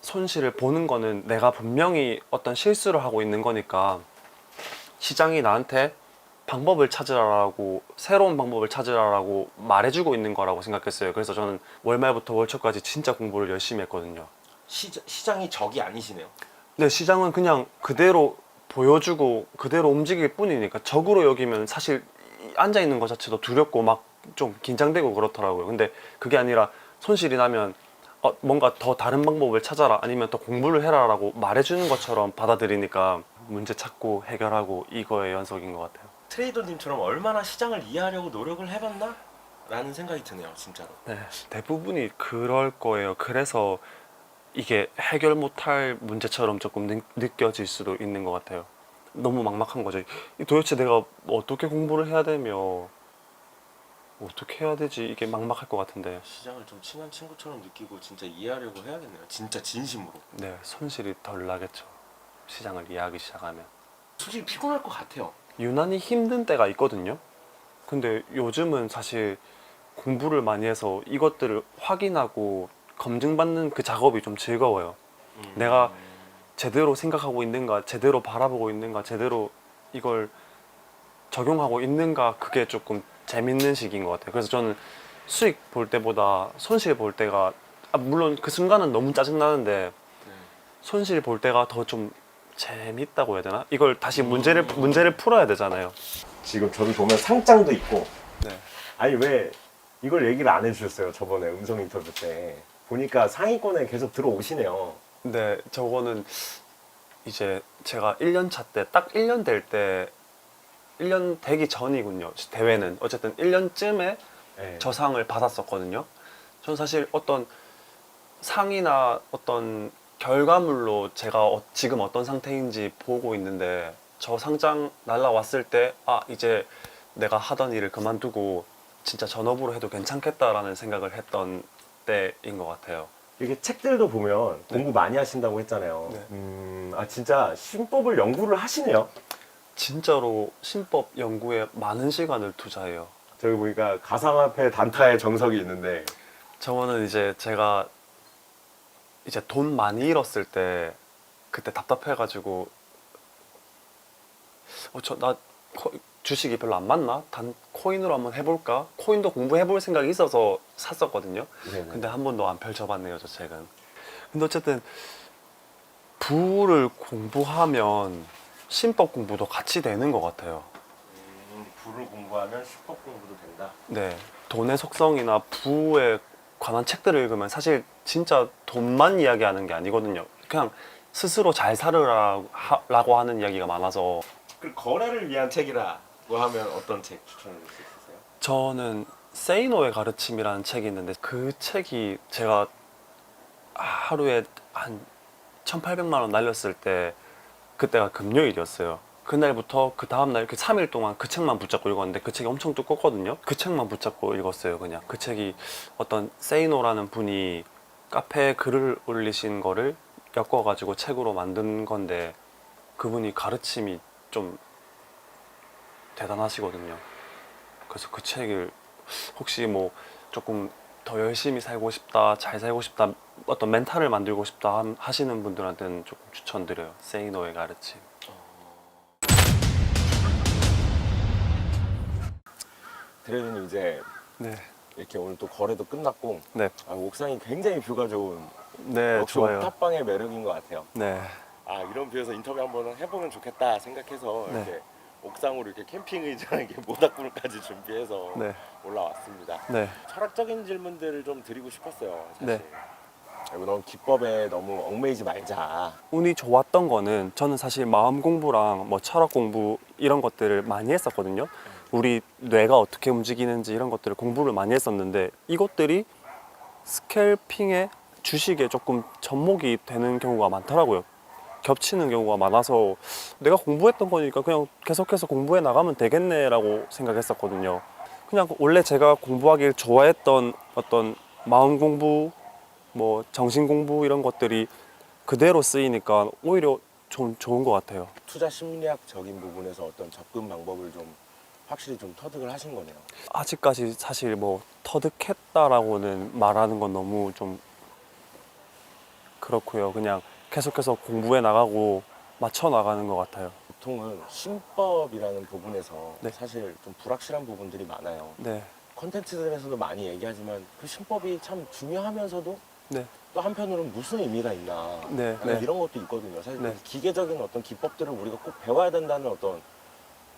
손실을 보는 거는 내가 분명히 어떤 실수를 하고 있는 거니까 시장이 나한테 방법을 찾으라고 새로운 방법을 찾으라고 말해주고 있는 거라고 생각했어요. 그래서 저는 월말부터 월초까지 진짜 공부를 열심히 했거든요. 시장이 적이 아니시네요. 근데 시장은 그냥 그대로 보여주고 그대로 움직일 뿐이니까 적으로 여기면 사실 앉아 있는 것 자체도 두렵고 막 좀 긴장되고 그렇더라고요. 근데 그게 아니라 손실이 나면 뭔가 더 다른 방법을 찾아라 아니면 더 공부를 해라라고 말해주는 것처럼 받아들이니까 문제 찾고 해결하고 이거의 연속인 것 같아요. 트레이더님처럼 얼마나 시장을 이해하려고 노력을 해봤나? 라는 생각이 드네요. 진짜로. 네, 대부분이 그럴 거예요. 그래서 이게 해결 못할 문제처럼 조금 느껴질 수도 있는 것 같아요. 너무 막막한 거죠. 도대체 내가 어떻게 공부를 해야 되며 어떻게 해야 되지? 이게 막막할 것 같은데. 시장을 좀 친한 친구처럼 느끼고 진짜 이해하려고 해야겠네요. 진짜 진심으로. 네, 손실이 덜 나겠죠. 시장을 이해하기 시작하면. 솔직히 피곤할 것 같아요. 유난히 힘든 때가 있거든요. 근데 요즘은 사실 공부를 많이 해서 이것들을 확인하고 검증받는 그 작업이 좀 즐거워요. 내가 제대로 생각하고 있는가, 제대로 바라보고 있는가, 제대로 이걸 적용하고 있는가, 그게 조금 재밌는 시기인 것 같아요. 그래서 저는 수익 볼 때보다 손실 볼 때가 물론 그 순간은 너무 짜증나는데 네. 손실 볼 때가 더 좀 재밌다고 해야 되나? 이걸 다시 문제를 풀어야 되잖아요. 지금 저기 보면 상장도 있고. 네. 아니 왜 이걸 얘기를 안 해주셨어요? 저번에 음성 인터뷰 때. 보니까 상위권에 계속 들어오시네요. 근데 저거는 이제 제가 1년 차 때 딱 1년 될 때 1년 되기 전이군요. 대회는 어쨌든 1년쯤에 네. 저 상을 받았었거든요. 전 사실 어떤 상이나 어떤 결과물로 제가 지금 어떤 상태인지 보고 있는데 저 상장 날라왔을 때 이제 내가 하던 일을 그만두고 진짜 전업으로 해도 괜찮겠다라는 생각을 했던 때인 것 같아요. 이게 책들도 보면 네. 공부 많이 하신다고 했잖아요. 네. 진짜 신법을 연구를 하시네요. 진짜로 신법 연구에 많은 시간을 투자해요. 저기 보니까 가상화폐 단타의 정석이 있는데 저거는 이제 제가 이제 돈 많이 잃었을 때 그때 답답해가지고 나 주식이 별로 안 맞나? 코인으로 한번 해볼까? 코인도 공부해볼 생각이 있어서 샀었거든요. 네네. 근데 한 번도 안 펼쳐봤네요, 저 책은. 근데 어쨌든 부를 공부하면 신법 공부도 같이 되는 것 같아요. 부를 공부하면 신법 공부도 된다. 네, 돈의 속성이나 부에 관한 책들을 읽으면 사실 진짜 돈만 이야기하는 게 아니거든요. 그냥 스스로 잘 살으라고 하는 이야기가 많아서 그 거래를 위한 책이라고 하면 어떤 책 추천해 줄 수 있으세요? 저는 세이노의 가르침이라는 책이 있는데 그 책이 제가 하루에 한 1,800만 원 날렸을 때 그때가 금요일이었어요. 그날부터 그 다음날 그 3일 동안 그 책만 붙잡고 읽었는데 그 책이 엄청 두껍거든요. 그 책만 붙잡고 읽었어요. 그냥 그 책이 어떤 세이노라는 분이 카페에 글을 올리신 거를 엮어가지고 책으로 만든 건데 그분이 가르침이 좀 대단하시거든요. 그래서 그 책을 혹시 뭐 조금 더 열심히 살고 싶다, 잘 살고 싶다, 어떤 멘탈을 만들고 싶다 하시는 분들한테는 조금 추천드려요. 세이노의 가르침. 드레이드님 이제 네, 이렇게 오늘 또 거래도 끝났고 네, 옥상이 굉장히 뷰가 좋은 네, 역시 좋아요. 옥탑방의 매력인 것 같아요. 네, 이런 뷰에서 인터뷰 한번 해보면 좋겠다 생각해서 네. 이렇게 옥상으로 이렇게 캠핑 의자랑 이렇게 모닥불까지 준비해서 네, 올라왔습니다. 네, 철학적인 질문들을 좀 드리고 싶었어요. 사실. 네. 그리고 너무 기법에 너무 얽매이지 말자. 운이 좋았던 거는 저는 사실 마음 공부랑 뭐 철학 공부 이런 것들을 많이 했었거든요. 우리 뇌가 어떻게 움직이는지 이런 것들을 공부를 많이 했었는데 이것들이 스캘핑의 주식에 조금 접목이 되는 경우가 많더라고요. 겹치는 경우가 많아서 내가 공부했던 거니까 그냥 계속해서 공부해 나가면 되겠네라고 생각했었거든요. 그냥 원래 제가 공부하길 좋아했던 어떤 마음 공부, 뭐 정신 공부 이런 것들이 그대로 쓰이니까 오히려 좀 좋은 것 같아요. 투자 심리학적인 부분에서 어떤 접근 방법을 좀 확실히 좀 터득을 하신 거네요. 아직까지 사실 뭐 터득했다라고는 말하는 건 너무 좀 그렇고요. 그냥 계속해서 공부해 나가고 맞춰 나가는 것 같아요. 보통은 신법이라는 부분에서 네. 사실 좀 불확실한 부분들이 많아요. 네, 컨텐츠들에서도 많이 얘기하지만 그 신법이 참 중요하면서도 네, 또 한편으로는 무슨 의미가 있나 네, 약간 네. 이런 것도 있거든요. 사실 네. 기계적인 어떤 기법들을 우리가 꼭 배워야 된다는 어떤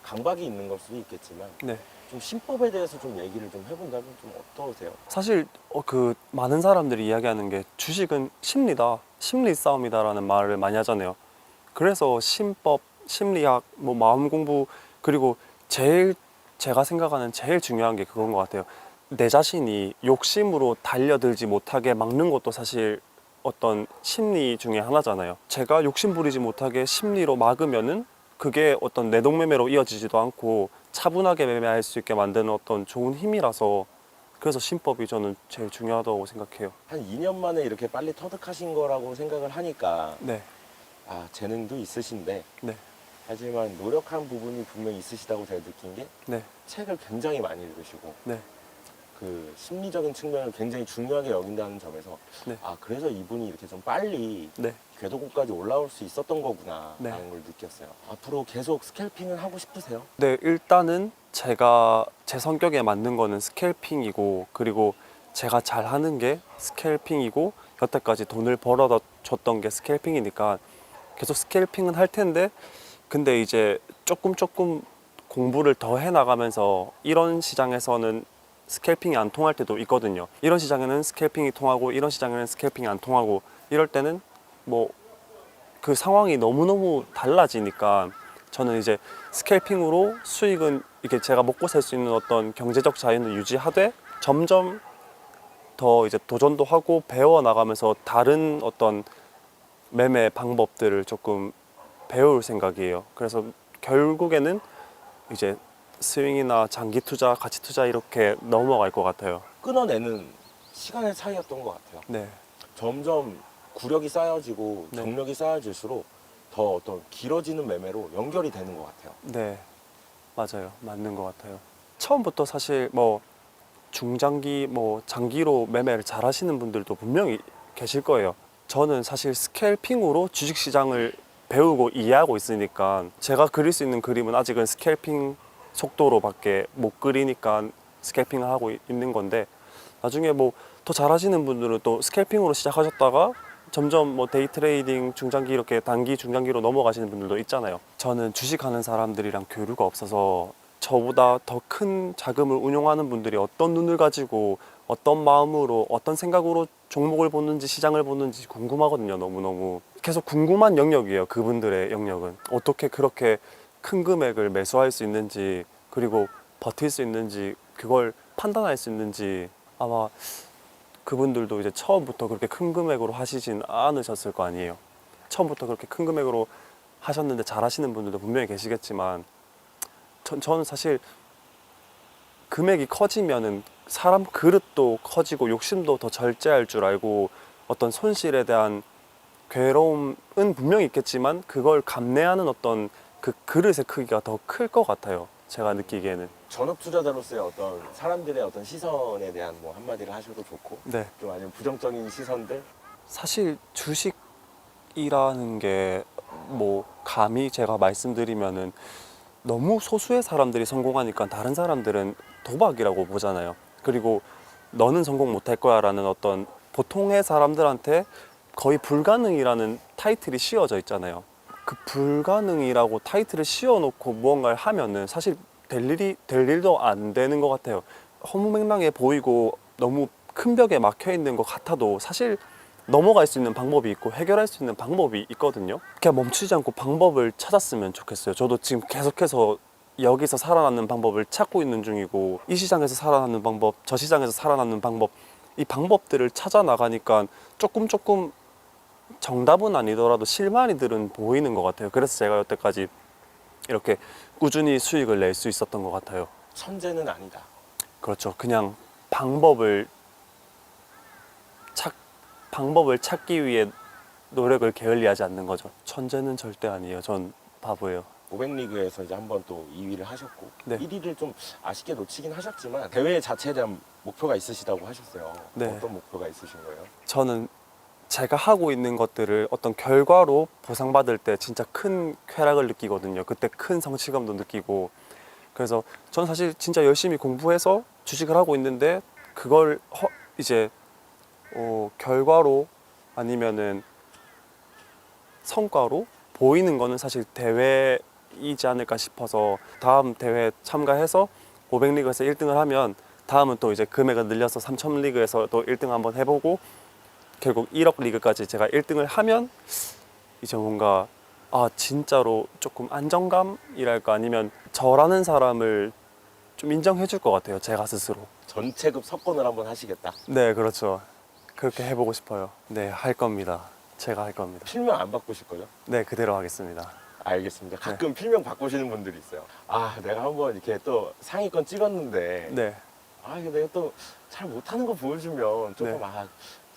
강박이 있는 걸 수도 있겠지만 네. 좀 신법에 대해서 좀 얘기를 좀 해본다면 좀 어떠세요? 사실 그 많은 사람들이 이야기하는 게 주식은 심리다, 심리 싸움이다라는 말을 많이 하잖아요. 그래서 신법, 심리학, 뭐 마음 공부 그리고 제일 제가 생각하는 제일 중요한 게 그건 것 같아요. 내 자신이 욕심으로 달려들지 못하게 막는 것도 사실 어떤 심리 중에 하나잖아요. 제가 욕심 부리지 못하게 심리로 막으면은 그게 어떤 내동매매로 이어지지도 않고 차분하게 매매할 수 있게 만드는 어떤 좋은 힘이라서 그래서 신법이 저는 제일 중요하다고 생각해요. 한 2년 만에 이렇게 빨리 터득하신 거라고 생각을 하니까 네, 재능도 있으신데 네, 하지만 노력한 부분이 분명히 있으시다고 제가 느낀 게 네, 책을 굉장히 많이 읽으시고 네, 그 심리적인 측면을 굉장히 중요하게 여긴다는 점에서 네. 그래서 이분이 이렇게 좀 빨리 네. 궤도고까지 올라올 수 있었던 거구나 네. 라는 걸 느꼈어요. 앞으로 계속 스캘핑을 하고 싶으세요? 네, 일단은 제가 제 성격에 맞는 거는 스캘핑이고 그리고 제가 잘하는 게 스캘핑이고 여태까지 돈을 벌어다 줬던 게 스캘핑이니까 계속 스캘핑은 할 텐데 근데 이제 조금 공부를 더 해나가면서 이런 시장에서는 스캘핑이 안 통할 때도 있거든요. 이런 시장에는 스캘핑이 통하고 이런 시장에는 스캘핑이 안 통하고 이럴 때는 뭐 그 상황이 너무너무 달라지니까 저는 이제 스캘핑으로 수익은 이렇게 제가 먹고 살 수 있는 어떤 경제적 자유는 유지하되 점점 더 이제 도전도 하고 배워 나가면서 다른 어떤 매매 방법들을 조금 배울 생각이에요. 그래서 결국에는 이제 스윙이나 장기 투자, 가치 투자 이렇게 넘어갈 것 같아요. 끊어내는 시간의 차이였던 것 같아요. 네, 점점 구력이 쌓여지고 네. 경력이 쌓여질수록 더 어떤 길어지는 매매로 연결이 되는 것 같아요. 네, 맞아요. 맞는 것 같아요. 처음부터 사실 뭐 중장기, 뭐 장기로 매매를 잘 하시는 분들도 분명히 계실 거예요. 저는 사실 스캘핑으로 주식시장을 배우고 이해하고 있으니까 제가 그릴 수 있는 그림은 아직은 스캘핑 속도로밖에 못 그리니까 스캘핑을 하고 있는 건데 나중에 뭐 더 잘하시는 분들은 또 스캘핑으로 시작하셨다가 점점 뭐 데이 트레이딩 중장기 이렇게 단기 중장기로 넘어가시는 분들도 있잖아요. 저는 주식하는 사람들이랑 교류가 없어서 저보다 더 큰 자금을 운용하는 분들이 어떤 눈을 가지고 어떤 마음으로 어떤 생각으로 종목을 보는지 시장을 보는지 궁금하거든요. 너무너무 계속 궁금한 영역이에요. 그분들의 영역은 어떻게 그렇게 큰 금액을 매수할 수 있는지 그리고 버틸 수 있는지 그걸 판단할 수 있는지 아마 그분들도 이제 처음부터 그렇게 큰 금액으로 하시진 않으셨을 거 아니에요. 처음부터 그렇게 큰 금액으로 하셨는데 잘하시는 분들도 분명히 계시겠지만 저는 사실 금액이 커지면은 사람 그릇도 커지고 욕심도 더 절제할 줄 알고 어떤 손실에 대한 괴로움은 분명히 있겠지만 그걸 감내하는 어떤 그 그릇의 크기가 더 클 것 같아요. 제가 느끼기에는. 전업 투자자로서의 어떤 사람들의 어떤 시선에 대한 뭐 한마디를 하셔도 좋고, 네. 좀 아니면 부정적인 시선들. 사실 주식이라는 게 뭐 감히 제가 말씀드리면은 너무 소수의 사람들이 성공하니까 다른 사람들은 도박이라고 보잖아요. 그리고 너는 성공 못할 거야 라는 어떤 보통의 사람들한테 거의 불가능이라는 타이틀이 씌워져 있잖아요. 그 불가능이라고 타이틀을 씌워놓고 무언가를 하면은 사실 될 일도 안 되는 것 같아요. 허무맹랑해 보이고 너무 큰 벽에 막혀 있는 것 같아도 사실 넘어갈 수 있는 방법이 있고 해결할 수 있는 방법이 있거든요. 그냥 멈추지 않고 방법을 찾았으면 좋겠어요. 저도 지금 계속해서 여기서 살아남는 방법을 찾고 있는 중이고 이 시장에서 살아남는 방법, 저 시장에서 살아남는 방법 이 방법들을 찾아 나가니까 조금 정답은 아니더라도 실마리들은 보이는 것 같아요. 그래서 제가 여태까지 이렇게 꾸준히 수익을 낼 수 있었던 것 같아요. 천재는 아니다. 그렇죠. 그냥 방법을 찾기 위해 노력을 게을리하지 않는 거죠. 천재는 절대 아니에요. 전 바보예요. 500리그에서 이제 한번 또 2위를 하셨고, 네. 1위를 좀 아쉽게 놓치긴 하셨지만 대회 자체에 대한 목표가 있으시다고 하셨어요. 네. 어떤 목표가 있으신 거예요? 저는 제가 하고 있는 것들을 어떤 결과로 보상받을 때 진짜 큰 쾌락을 느끼거든요. 그때 큰 성취감도 느끼고. 그래서 저는 사실 진짜 열심히 공부해서 주식을 하고 있는데 그걸 이제 결과로 아니면은 성과로 보이는 거는 사실 대회이지 않을까 싶어서 다음 대회 참가해서 500리그에서 1등을 하면 다음은 또 이제 금액을 늘려서 3000리그에서 또 1등 한번 해보고 결국 1억 리그까지 제가 1등을 하면 이제 뭔가 진짜로 조금 안정감이랄까 아니면 저라는 사람을 좀 인정해 줄 것 같아요. 제가 스스로. 전체급 석권을 한번 하시겠다. 네, 그렇죠. 그렇게 해보고 싶어요. 네, 할 겁니다. 제가 할 겁니다. 필명 안 바꾸실 거죠? 네, 그대로 하겠습니다. 알겠습니다. 가끔 필명 바꾸시는 분들이 있어요. 내가 한번 이렇게 또 상위권 찍었는데 네, 이거 내가 또 잘 못하는 거 보여주면 조금 네.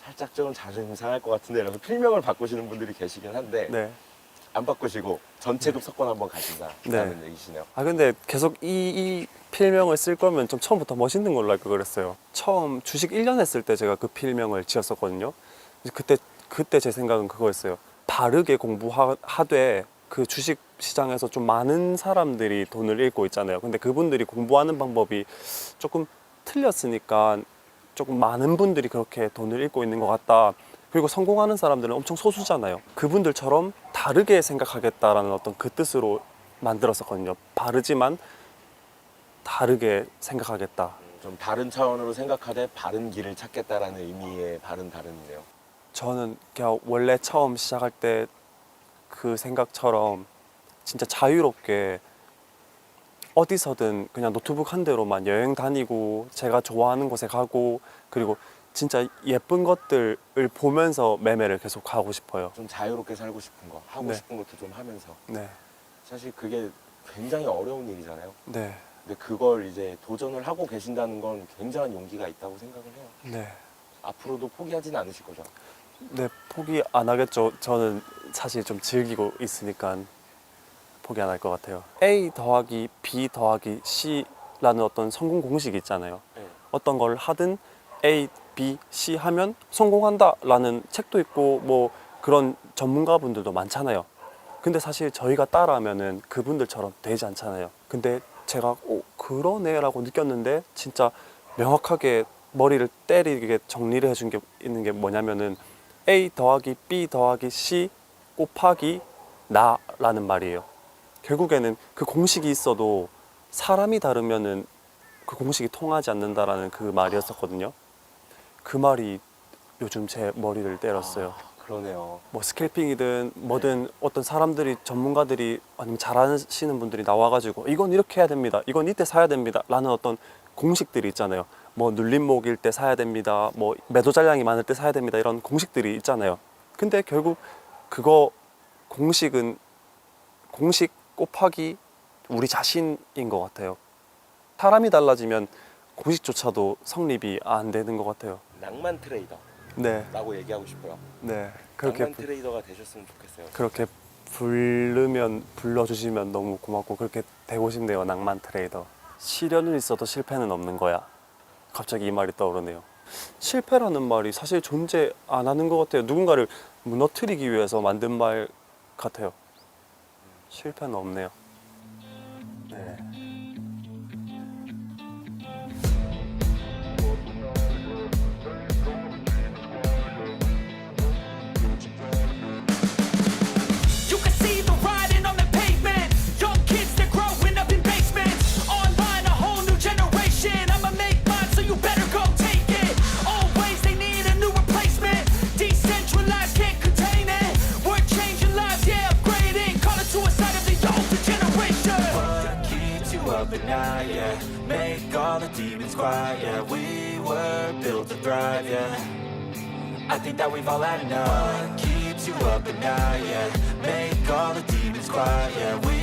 살짝 좀 자존심 상할 것 같은데 이러면서 필명을 바꾸시는 분들이 계시긴 한데 네. 안 바꾸시고 전체급 석권 한번 가신다라는 얘기시네요. 근데 계속 이 필명을 쓸 거면 좀 처음부터 멋있는 걸로 할 걸 그랬어요. 처음 주식 1년 했을 때 제가 그 필명을 지었었거든요. 그때 제 생각은 그거였어요. 바르게 공부하되 그 주식 시장에서 좀 많은 사람들이 돈을 잃고 있잖아요. 근데 그분들이 공부하는 방법이 조금 틀렸으니까 조금 많은 분들이 그렇게 돈을 잃고 있는 것 같다. 그리고 성공하는 사람들은 엄청 소수잖아요. 그분들처럼 다르게 생각하겠다라는 어떤 그 뜻으로 만들었었거든요. 바르지만 다르게 생각하겠다. 좀 다른 차원으로 생각하되 바른 길을 찾겠다라는 의미의 다른이네요. 저는 그냥 원래 처음 시작할 때 그 생각처럼 진짜 자유롭게 어디서든 그냥 노트북 한 대로만 여행 다니고 제가 좋아하는 곳에 가고 그리고 진짜 예쁜 것들을 보면서 매매를 계속 하고 싶어요. 좀 자유롭게 살고 싶은 거, 하고 네. 싶은 것도 좀 하면서. 네, 사실 그게 굉장히 어려운 일이잖아요. 네, 근데 그걸 이제 도전을 하고 계신다는 건 굉장한 용기가 있다고 생각을 해요. 네. 앞으로도 포기하진 않으실 거죠? 네, 포기 안 하겠죠. 저는 사실 좀 즐기고 있으니까 포기 안 할 것 같아요. A 더하기 B 더하기 C라는 어떤 성공 공식이 있잖아요. 네. 어떤 걸 하든 A, B, C 하면 성공한다라는 책도 있고 뭐 그런 전문가분들도 많잖아요. 근데 사실 저희가 따라하면은 그분들처럼 되지 않잖아요. 근데 제가 그러네라고 느꼈는데 진짜 명확하게 머리를 때리게 정리를 해준 게 있는 게 뭐냐면은 A 더하기 B 더하기 C 곱하기 나라는 말이에요. 결국에는 그 공식이 있어도 사람이 다르면은 그 공식이 통하지 않는다라는 그 말이었었거든요. 그 말이 요즘 제 머리를 때렸어요. 그러네요. 뭐 스캘핑이든 뭐든 어떤 사람들이 전문가들이 아니면 잘하시는 분들이 나와가지고 이건 이렇게 해야 됩니다. 이건 이때 사야 됩니다. 라는 어떤 공식들이 있잖아요. 뭐 눌림목일 때 사야 됩니다. 뭐 매도 잔량이 많을 때 사야 됩니다. 이런 공식들이 있잖아요. 근데 결국 그거 공식은 공식 곱하기 우리 자신인 것 같아요. 사람이 달라지면 공식조차도 성립이 안 되는 것 같아요. 낭만 트레이더라고 네, 얘기하고 싶어요. 네. 그렇게 낭만 트레이더가 되셨으면 좋겠어요. 그렇게 불러주시면 너무 고맙고 그렇게 되고 싶네요. 낭만 트레이더. 시련은 있어도 실패는 없는 거야. 갑자기 이 말이 떠오르네요. 실패라는 말이 사실 존재 안 하는 것 같아요. 누군가를 무너뜨리기 위해서 만든 말 같아요. 실패는 없네요. 네. You can see the writing on the pavement. Young kids, they're growing up in basements. Online, a whole new generation. I'ma make mine, so you better go take it. Always, they need a new replacement. Decentralized, can't contain it. We're changing lives, yeah, upgrading. Call it suicide of the older generation. What keeps you up at night, yeah? Make all the demons quiet, yeah. We were built to thrive, yeah. I think that we've all had enough. What keeps you up at night, yeah? Make all the demons quiet, yeah. We